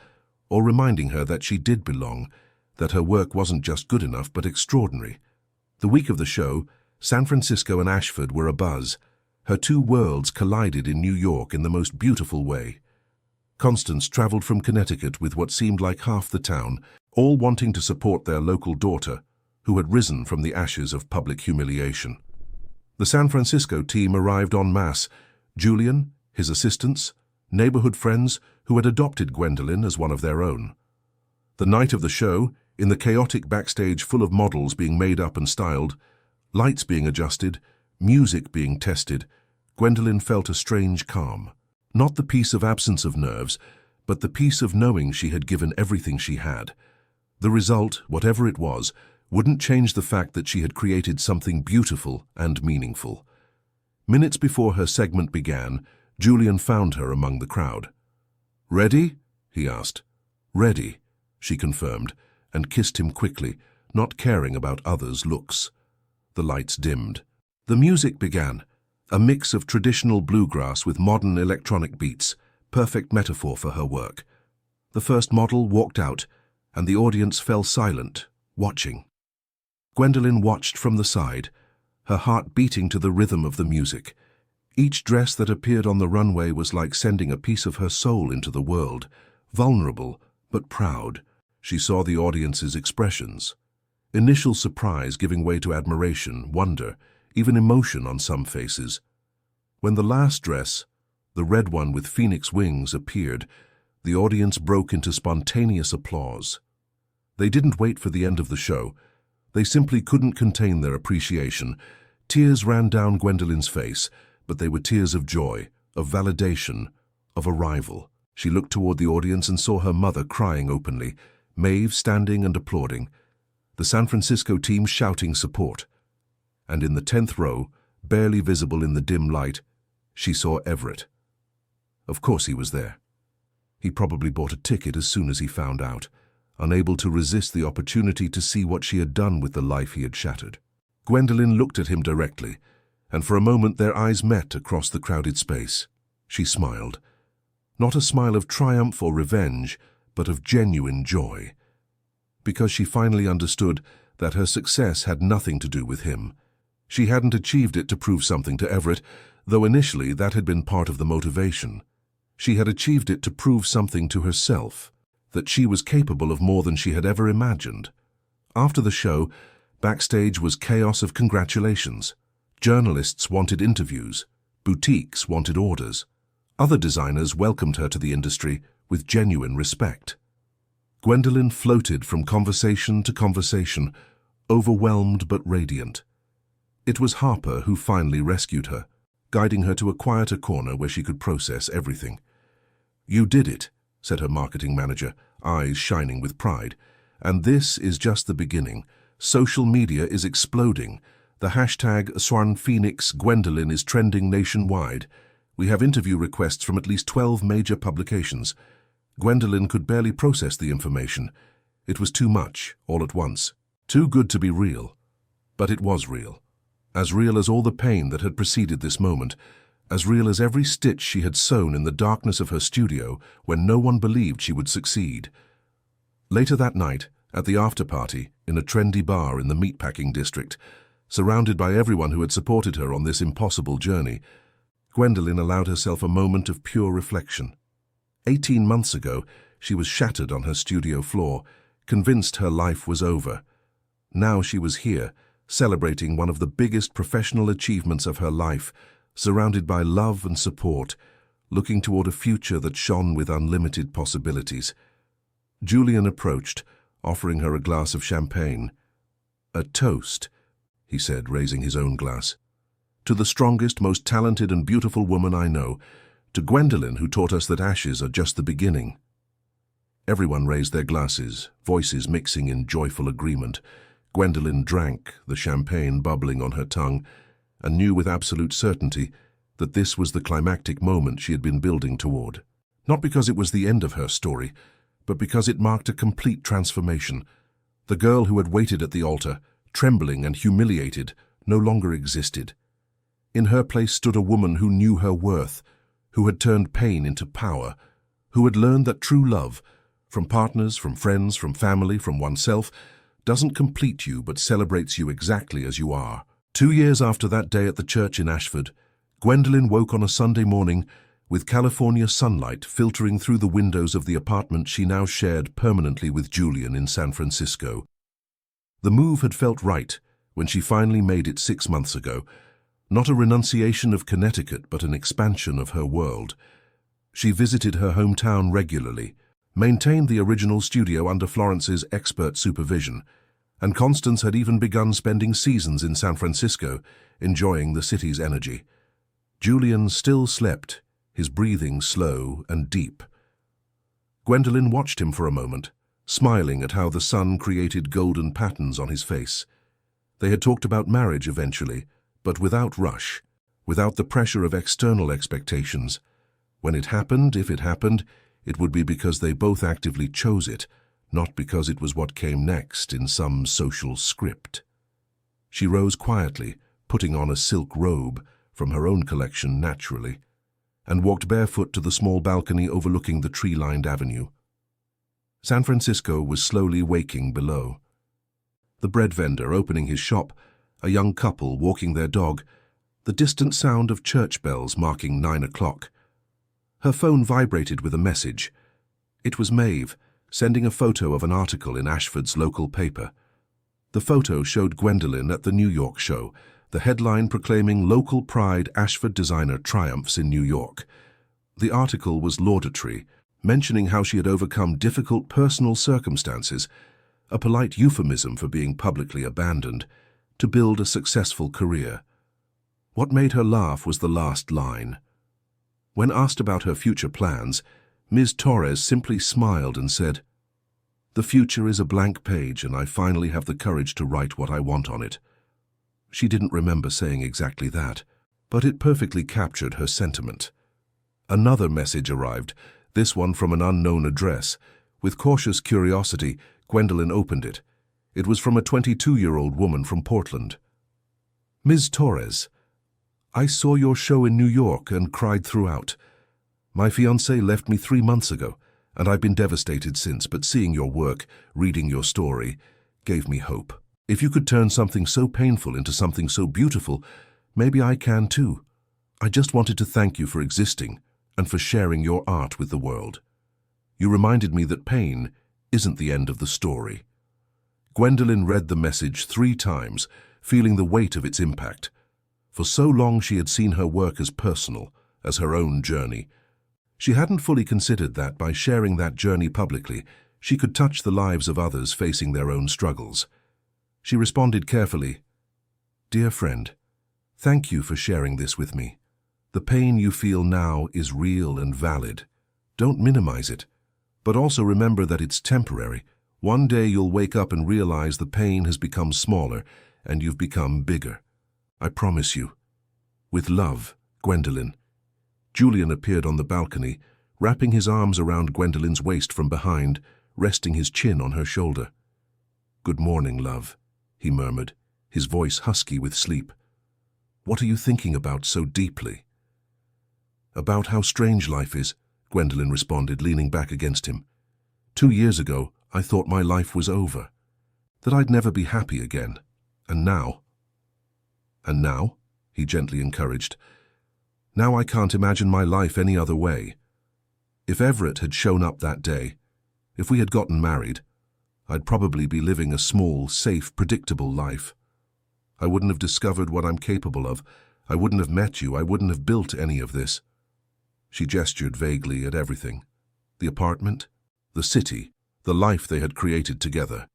all reminding her that she did belong, that her work wasn't just good enough but extraordinary. The week of the show, San Francisco and Ashford were abuzz. Her two worlds collided in New York in the most beautiful way. Constance traveled from Connecticut with what seemed like half the town, all wanting to support their local daughter, who had risen from the ashes of public humiliation. The San Francisco team arrived en masse: Julian, his assistants, neighborhood friends who had adopted Gwendolyn as one of their own. The night of the show, in the chaotic backstage full of models being made up and styled, lights being adjusted, music being tested, Gwendolyn felt a strange calm. Not the peace of absence of nerves, but the peace of knowing she had given everything she had. The result, whatever it was, wouldn't change the fact that she had created something beautiful and meaningful. Minutes before her segment began, Julian found her among the crowd. "Ready?" he asked. "Ready," she confirmed, and kissed him quickly, not caring about others' looks. The lights dimmed. The music began, a mix of traditional bluegrass with modern electronic beats, perfect metaphor for her work. The first model walked out, and the audience fell silent, watching. Gwendolyn watched from the side, her heart beating to the rhythm of the music. Each dress that appeared on the runway was like sending a piece of her soul into the world, vulnerable but proud. She saw the audience's expressions. Initial surprise giving way to admiration, wonder, even emotion on some faces. When the last dress, the red one with phoenix wings, appeared, the audience broke into spontaneous applause. They didn't wait for the end of the show. They simply couldn't contain their appreciation. Tears ran down Gwendolyn's face, but they were tears of joy, of validation, of arrival. She looked toward the audience and saw her mother crying openly, Maeve standing and applauding, the San Francisco team shouting support. And in the 10th row, barely visible in the dim light, she saw Everett. Of course he was there. He probably bought a ticket as soon as he found out, unable to resist the opportunity to see what she had done with the life he had shattered. Gwendolyn looked at him directly, and for a moment their eyes met across the crowded space. She smiled. Not a smile of triumph or revenge, but of genuine joy. Because she finally understood that her success had nothing to do with him. She hadn't achieved it to prove something to Everett, though initially that had been part of the motivation. She had achieved it to prove something to herself, that she was capable of more than she had ever imagined. After the show, backstage was chaos of congratulations. Journalists wanted interviews. Boutiques wanted orders. Other designers welcomed her to the industry with genuine respect. Gwendolyn floated from conversation to conversation, overwhelmed but radiant. It was Harper who finally rescued her, guiding her to a quieter corner where she could process everything. "You did it," said her marketing manager, eyes shining with pride. "And this is just the beginning. Social media is exploding. The hashtag #SwanPhoenixGwendolyn is trending nationwide. We have interview requests from at least 12 major publications." Gwendolyn could barely process the information. It was too much, all at once. Too good to be real. But it was real. As real as all the pain that had preceded this moment. As real as every stitch she had sewn in the darkness of her studio when no one believed she would succeed. Later that night, at the after-party, in a trendy bar in the meatpacking district, surrounded by everyone who had supported her on this impossible journey, Gwendolen allowed herself a moment of pure reflection. 18 months ago, she was shattered on her studio floor, convinced her life was over. Now she was here, celebrating one of the biggest professional achievements of her life, surrounded by love and support, looking toward a future that shone with unlimited possibilities. Julian approached, offering her a glass of champagne. "A toast," he said, raising his own glass. "To the strongest, most talented and beautiful woman I know, to Gwendolen, who taught us that ashes are just the beginning." Everyone raised their glasses, voices mixing in joyful agreement. Gwendolen drank, the champagne bubbling on her tongue, and knew with absolute certainty that this was the climactic moment she had been building toward. Not because it was the end of her story, but because it marked a complete transformation. The girl who had waited at the altar, trembling and humiliated, no longer existed. In her place stood a woman who knew her worth, who had turned pain into power, who had learned that true love, from partners, from friends, from family, from oneself, doesn't complete you but celebrates you exactly as you are. 2 years after that day at the church in Ashford, Gwendolen woke on a Sunday morning with California sunlight filtering through the windows of the apartment she now shared permanently with Julian in San Francisco. The move had felt right when she finally made it 6 months ago. Not a renunciation of Connecticut, but an expansion of her world. She visited her hometown regularly, maintained the original studio under Florence's expert supervision, and Constance had even begun spending seasons in San Francisco, enjoying the city's energy. Julian still slept, his breathing slow and deep. Gwendolen watched him for a moment, smiling at how the sun created golden patterns on his face. They had talked about marriage eventually, but without rush, without the pressure of external expectations. When it happened, if it happened, it would be because they both actively chose it, not because it was what came next in some social script. She rose quietly, putting on a silk robe, from her own collection naturally, and walked barefoot to the small balcony overlooking the tree-lined avenue. San Francisco was slowly waking below. The bread vendor opening his shop, a young couple walking their dog, the distant sound of church bells marking 9 o'clock. Her phone vibrated with a message. It was Maeve, sending a photo of an article in Ashford's local paper. The photo showed Gwendolen at the New York show, the headline proclaiming local pride Ashford designer triumphs in New York. The article was laudatory, mentioning how she had overcome difficult personal circumstances, a polite euphemism for being publicly abandoned, to build a successful career. What made her laugh was the last line. When asked about her future plans, Ms. Torres simply smiled and said, "The future is a blank page, and I finally have the courage to write what I want on it." She didn't remember saying exactly that, but it perfectly captured her sentiment. Another message arrived, this one from an unknown address. With cautious curiosity, Gwendolen opened it. It was from a 22-year-old woman from Portland. "Ms. Torres, I saw your show in New York and cried throughout. My fiancé left me 3 months ago, and I've been devastated since, but seeing your work, reading your story, gave me hope. If you could turn something so painful into something so beautiful, maybe I can too. I just wanted to thank you for existing and for sharing your art with the world. You reminded me that pain isn't the end of the story." Gwendolen read the message 3 times, feeling the weight of its impact. For so long she had seen her work as personal, as her own journey. She hadn't fully considered that by sharing that journey publicly, she could touch the lives of others facing their own struggles. She responded carefully, "Dear friend, thank you for sharing this with me. The pain you feel now is real and valid. Don't minimize it, but also remember that it's temporary. One day you'll wake up and realize the pain has become smaller and you've become bigger. I promise you. With love, Gwendolen." Julian appeared on the balcony, wrapping his arms around Gwendolen's waist from behind, resting his chin on her shoulder. "Good morning, love," he murmured, his voice husky with sleep. "What are you thinking about so deeply?" "About how strange life is," Gwendolen responded, leaning back against him. 2 years ago, I thought my life was over, that I'd never be happy again. And now? "And now?" he gently encouraged. Now I can't imagine my life any other way. If Everett had shown up that day, if we had gotten married, I'd probably be living a small, safe, predictable life. I wouldn't have discovered what I'm capable of. I wouldn't have met you. I wouldn't have built any of this." She gestured vaguely at everything. The apartment, the city, the life they had created together.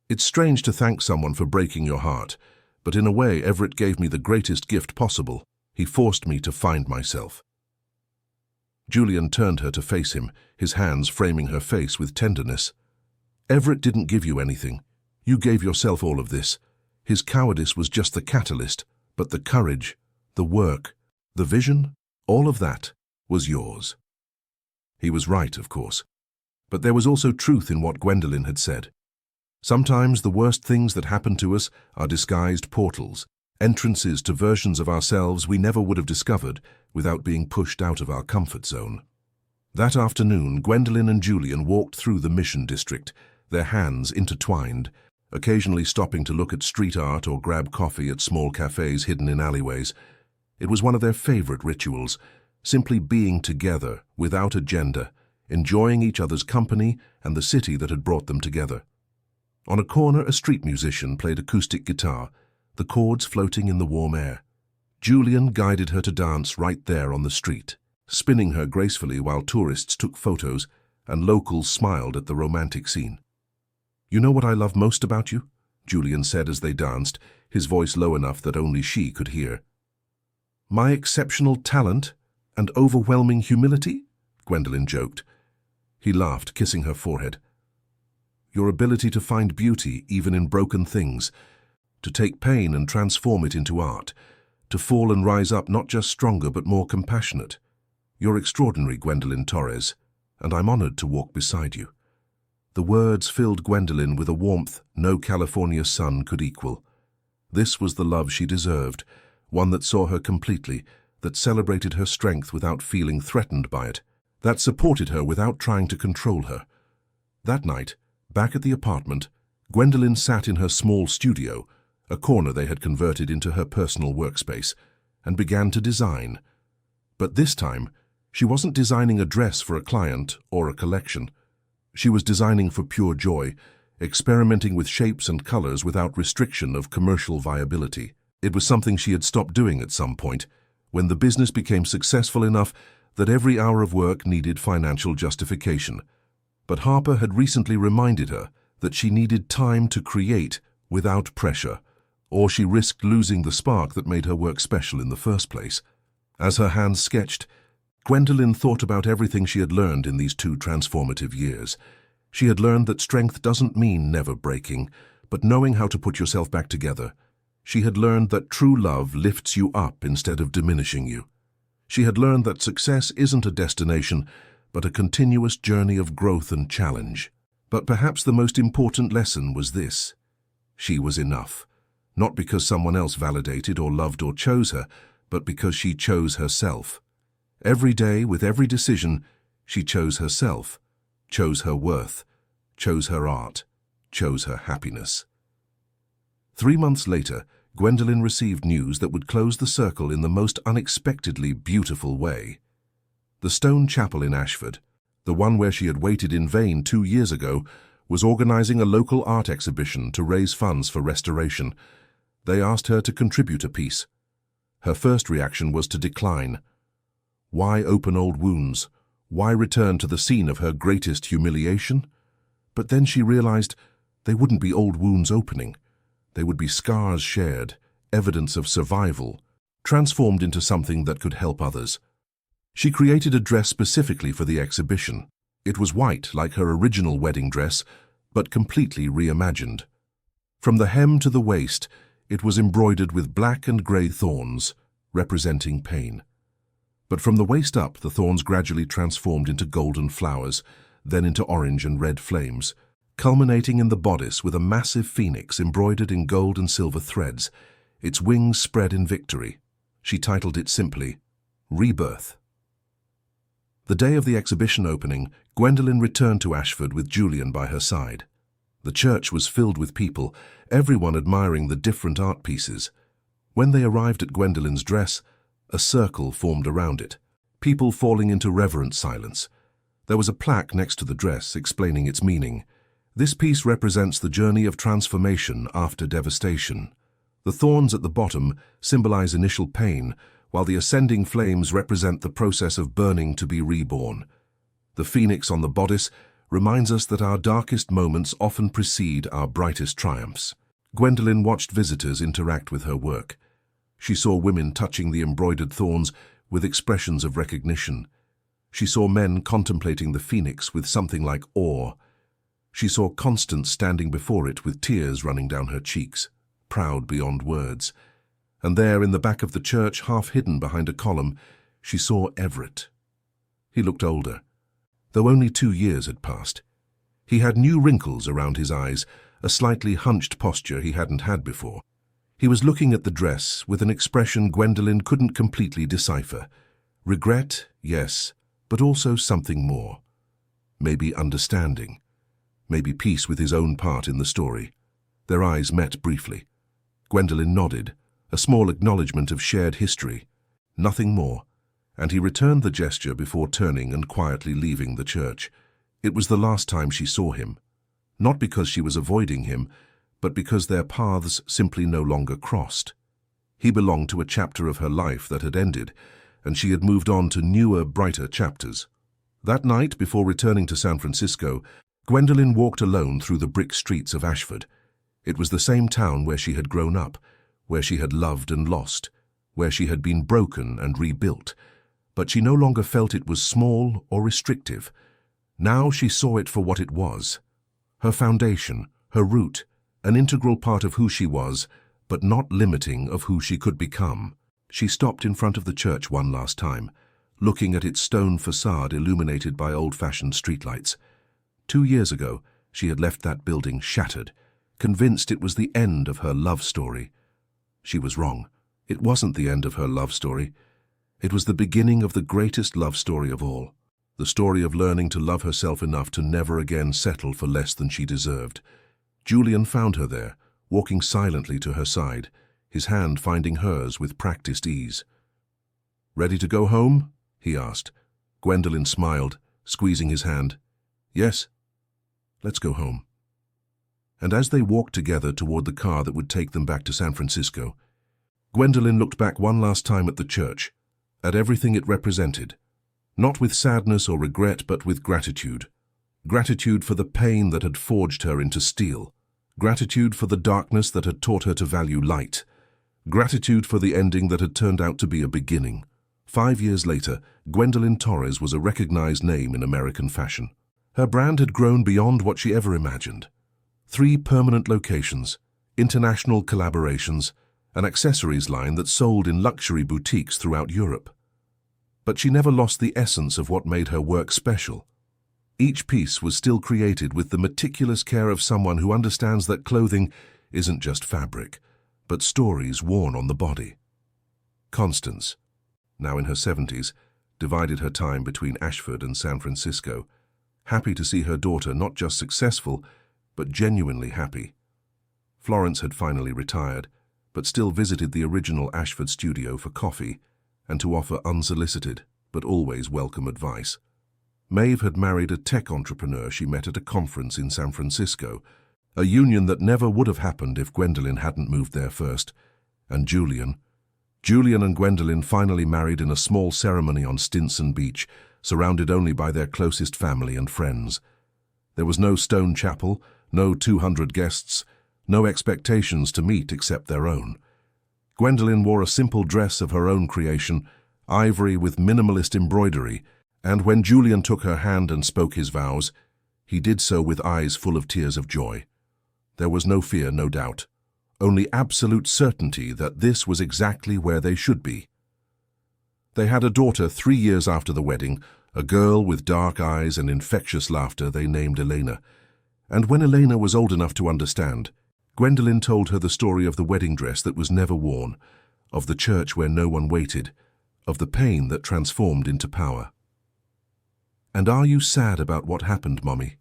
"It's strange to thank someone for breaking your heart, but in a way Everett gave me the greatest gift possible. He forced me to find myself." Julian turned her to face him, his hands framing her face with tenderness. "Everett didn't give you anything. You gave yourself all of this. His cowardice was just the catalyst, but the courage, the work, the vision, all of that was yours." He was right, of course. But there was also truth in what Gwendolyn had said. Sometimes the worst things that happen to us are disguised portals, entrances to versions of ourselves we never would have discovered without being pushed out of our comfort zone. That afternoon, Gwendolyn and Julian walked through the Mission District, their hands intertwined, occasionally stopping to look at street art or grab coffee at small cafes hidden in alleyways. It was one of their favorite rituals, simply being together, without agenda, enjoying each other's company and the city that had brought them together. On a corner, a street musician played acoustic guitar, the chords floating in the warm air. Julian guided her to dance right there on the street, spinning her gracefully while tourists took photos and locals smiled at the romantic scene. "You know what I love most about you?" Julian said as they danced, his voice low enough that only she could hear. "My exceptional talent and overwhelming humility?" Gwendolyn joked. He laughed, kissing her forehead. "Your ability to find beauty even in broken things, to take pain and transform it into art, to fall and rise up not just stronger but more compassionate. You're extraordinary, Gwendolyn Torres, and I'm honored to walk beside you." The words filled Gwendolyn with a warmth no California sun could equal. This was the love she deserved, one that saw her completely, that celebrated her strength without feeling threatened by it, that supported her without trying to control her. That night, back at the apartment, Gwendolyn sat in her small studio, a corner they had converted into her personal workspace, and began to design. But this time, she wasn't designing a dress for a client or a collection. She was designing for pure joy, experimenting with shapes and colors without restriction of commercial viability. It was something she had stopped doing at some point, when the business became successful enough that every hour of work needed financial justification. But Harper had recently reminded her that she needed time to create without pressure, or she risked losing the spark that made her work special in the first place. As her hands sketched, Gwendolyn thought about everything she had learned in these 2 transformative years. She had learned that strength doesn't mean never breaking, but knowing how to put yourself back together. She had learned that true love lifts you up instead of diminishing you. She had learned that success isn't a destination, but a continuous journey of growth and challenge. But perhaps the most important lesson was this: she was enough. Not because someone else validated or loved or chose her, but because she chose herself. Every day, with every decision, she chose herself, chose her worth, chose her art, chose her happiness. 3 months later, Gwendolyn received news that would close the circle in the most unexpectedly beautiful way. The Stone Chapel in Ashford, the one where she had waited in vain 2 years ago, was organizing a local art exhibition to raise funds for restoration. They asked her to contribute a piece. Her first reaction was to decline. Why open old wounds? Why return to the scene of her greatest humiliation? But then she realized they wouldn't be old wounds opening. They would be scars shared, evidence of survival, transformed into something that could help others. She created a dress specifically for the exhibition. It was white, like her original wedding dress, but completely reimagined. From the hem to the waist, it was embroidered with black and grey thorns, representing pain. But from the waist up, the thorns gradually transformed into golden flowers, then into orange and red flames, culminating in the bodice with a massive phoenix embroidered in gold and silver threads, its wings spread in victory. She titled it simply, Rebirth. The day of the exhibition opening, Gwendolyn returned to Ashford with Julian by her side. The church was filled with people, everyone admiring the different art pieces. When they arrived at Gwendolyn's dress, A circle formed around it, people falling into reverent silence. There was a plaque next to the dress explaining its meaning. This piece represents the journey of transformation after devastation. The thorns at the bottom symbolize initial pain, while the ascending flames represent the process of burning to be reborn. The phoenix on the bodice reminds us that our darkest moments often precede our brightest triumphs. Gwendolyn watched visitors interact with her work. She saw women touching the embroidered thorns with expressions of recognition. She saw men contemplating the phoenix with something like awe. She saw Constance standing before it with tears running down her cheeks, proud beyond words. And there, in the back of the church, half hidden behind a column, she saw Everett. He looked older, though only 2 years had passed. He had new wrinkles around his eyes, a slightly hunched posture he hadn't had before. He was looking at the dress with an expression Gwendolyn couldn't completely decipher. Regret, yes, but also something more. Maybe understanding. Maybe peace with his own part in the story. Their eyes met briefly. Gwendolyn nodded, a small acknowledgement of shared history. Nothing more, and he returned the gesture before turning and quietly leaving the church. It was the last time she saw him. Not because she was avoiding him, but because their paths simply no longer crossed. He belonged to a chapter of her life that had ended, and she had moved on to newer, brighter chapters. That night, before returning to San Francisco, Gwendolyn walked alone through the brick streets of Ashford. It was the same town where she had grown up, where she had loved and lost, where she had been broken and rebuilt. But she no longer felt it was small or restrictive. Now she saw it for what it was. Her foundation, her root, an integral part of who she was, but not limiting of who she could become. She stopped in front of the church one last time, looking at its stone facade illuminated by old-fashioned streetlights. 2 years ago, she had left that building shattered, convinced it was the end of her love story. She was wrong. It wasn't the end of her love story. It was the beginning of the greatest love story of all, the story of learning to love herself enough to never again settle for less than she deserved. Julian found her there, walking silently to her side, his hand finding hers with practiced ease. "Ready to go home?" he asked. Gwendolyn smiled, squeezing his hand. "Yes, let's go home." And as they walked together toward the car that would take them back to San Francisco, Gwendolyn looked back one last time at the church, at everything it represented, not with sadness or regret, but with gratitude. Gratitude for the pain that had forged her into steel. Gratitude for the darkness that had taught her to value light. Gratitude for the ending that had turned out to be a beginning. 5 years later, Gwendolyn Torres was a recognized name in American fashion. Her brand had grown beyond what she ever imagined. 3 permanent locations, international collaborations, an accessories line that sold in luxury boutiques throughout Europe. But she never lost the essence of what made her work special. Each piece was still created with the meticulous care of someone who understands that clothing isn't just fabric, but stories worn on the body. Constance, now in her 70s, divided her time between Ashford and San Francisco, happy to see her daughter not just successful, but genuinely happy. Florence had finally retired, but still visited the original Ashford studio for coffee and to offer unsolicited, but always welcome advice. Maeve had married a tech entrepreneur she met at a conference in San Francisco, a union that never would have happened if Gwendolyn hadn't moved there first. And Julian and Gwendolyn finally married in a small ceremony on Stinson Beach, surrounded only by their closest family and friends. There was no stone chapel, no 200 guests, no expectations to meet except their own. Gwendolyn wore a simple dress of her own creation, ivory with minimalist embroidery, and when Julian took her hand and spoke his vows, he did so with eyes full of tears of joy. There was no fear, no doubt, only absolute certainty that this was exactly where they should be. They had a daughter 3 years after the wedding, a girl with dark eyes and infectious laughter they named Elena. And when Elena was old enough to understand, Gwendolyn told her the story of the wedding dress that was never worn, of the church where no one waited, of the pain that transformed into power. "And are you sad about what happened, Mommy?"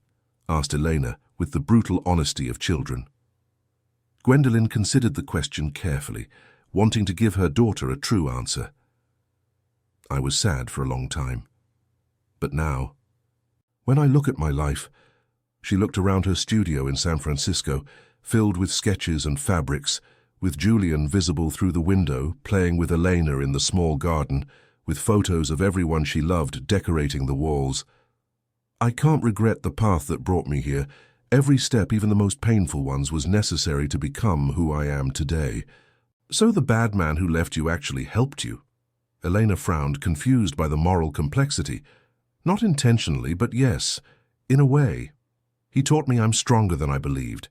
asked Elena with the brutal honesty of children. Gwendolyn considered the question carefully, wanting to give her daughter a true answer. I was sad for a long time. But now, when I look at my life, she looked around her studio in San Francisco, filled with sketches and fabrics, with Julian visible through the window, playing with Elena in the small garden, with photos of everyone she loved decorating the walls. I can't regret the path that brought me here. Every step, even the most painful ones, was necessary to become who I am today. So the bad man who left you actually helped you? Elena frowned, confused by the moral complexity. Not intentionally, but yes, in a way. He taught me I'm stronger than I believed.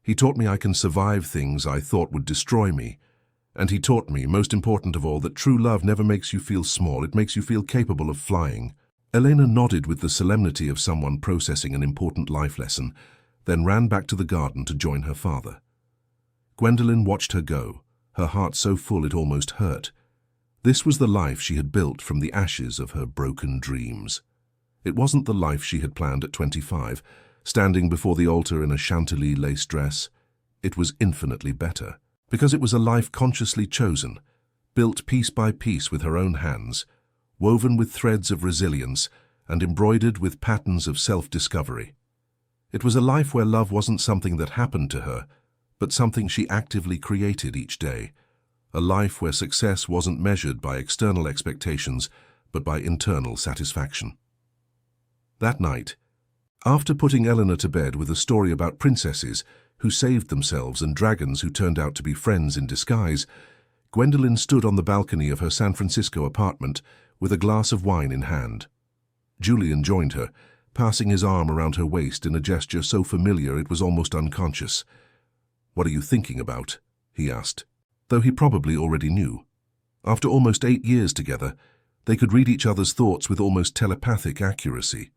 He taught me I can survive things I thought would destroy me. And he taught me, most important of all, that true love never makes you feel small, it makes you feel capable of flying. Elena nodded with the solemnity of someone processing an important life lesson, then ran back to the garden to join her father. Gwendolen watched her go, her heart so full it almost hurt. This was the life she had built from the ashes of her broken dreams. It wasn't the life she had planned at 25, standing before the altar in a Chantilly lace dress. It was infinitely better, because it was a life consciously chosen, built piece by piece with her own hands, woven with threads of resilience and embroidered with patterns of self-discovery. It was a life where love wasn't something that happened to her, but something she actively created each day. A life where success wasn't measured by external expectations, but by internal satisfaction. That night, after putting Eleanor to bed with a story about princesses who saved themselves and dragons who turned out to be friends in disguise, Gwendolen stood on the balcony of her San Francisco apartment with a glass of wine in hand. Julian joined her, passing his arm around her waist in a gesture so familiar it was almost unconscious. "What are you thinking about?" he asked, though he probably already knew. After almost 8 years together, they could read each other's thoughts with almost telepathic accuracy.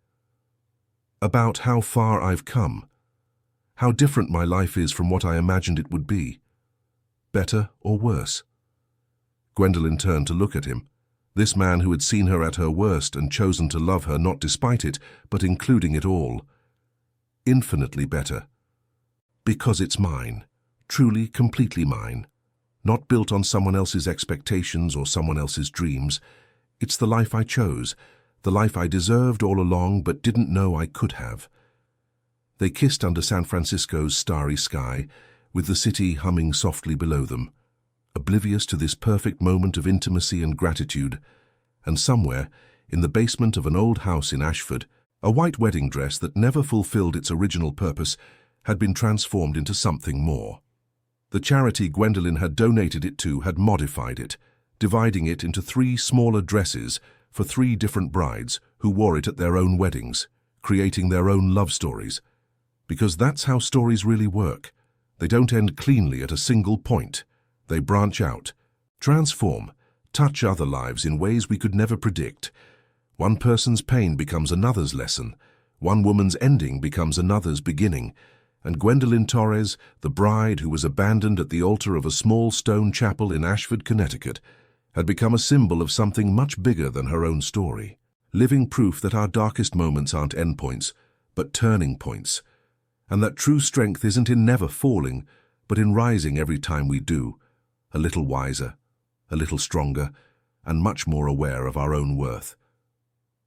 "About how far I've come. How different my life is from what I imagined it would be. Better or worse?" Gwendolen turned to look at him, this man who had seen her at her worst and chosen to love her not despite it, but including it all. "Infinitely better. Because it's mine, truly, completely mine. Not built on someone else's expectations or someone else's dreams. It's the life I chose, the life I deserved all along but didn't know I could have." They kissed under San Francisco's starry sky, with the city humming softly below them, oblivious to this perfect moment of intimacy and gratitude. And somewhere, in the basement of an old house in Ashford, a white wedding dress that never fulfilled its original purpose had been transformed into something more. The charity Gwendolen had donated it to had modified it, dividing it into 3 smaller dresses for 3 different brides who wore it at their own weddings, creating their own love stories. Because that's how stories really work. They don't end cleanly at a single point. They branch out, transform, touch other lives in ways we could never predict. One person's pain becomes another's lesson. One woman's ending becomes another's beginning. And Gwendolen Torres, the bride who was abandoned at the altar of a small stone chapel in Ashford, Connecticut, had become a symbol of something much bigger than her own story. Living proof that our darkest moments aren't endpoints, but turning points. And that true strength isn't in never falling, but in rising every time we do, a little wiser, a little stronger, and much more aware of our own worth.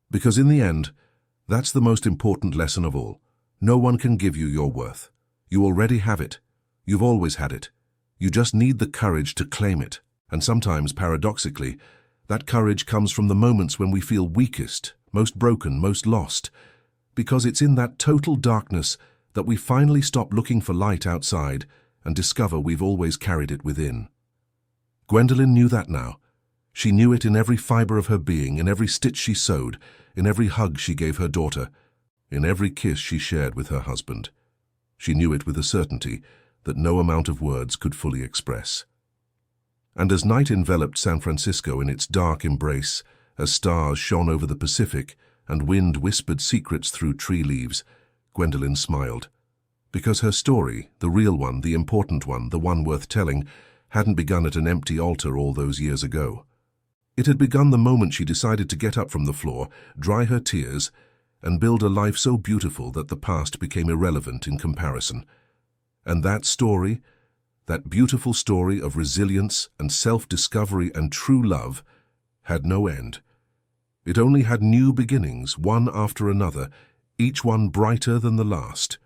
Because in the end, that's the most important lesson of all. No one can give you your worth. You already have it. You've always had it. You just need the courage to claim it. And sometimes, paradoxically, that courage comes from the moments when we feel weakest, most broken, most lost. Because it's in that total darkness that we finally stop looking for light outside and discover we've always carried it within. Gwendolen knew that now. She knew it in every fiber of her being, in every stitch she sewed, in every hug she gave her daughter, in every kiss she shared with her husband. She knew it with a certainty that no amount of words could fully express. And as night enveloped San Francisco in its dark embrace, as stars shone over the Pacific and wind whispered secrets through tree leaves, Gwendolen smiled. Because her story, the real one, the important one, the one worth telling, hadn't begun at an empty altar all those years ago. It had begun the moment she decided to get up from the floor, dry her tears, and build a life so beautiful that the past became irrelevant in comparison. And that story, that beautiful story of resilience and self-discovery and true love, had no end. It only had new beginnings, one after another, each one brighter than the last.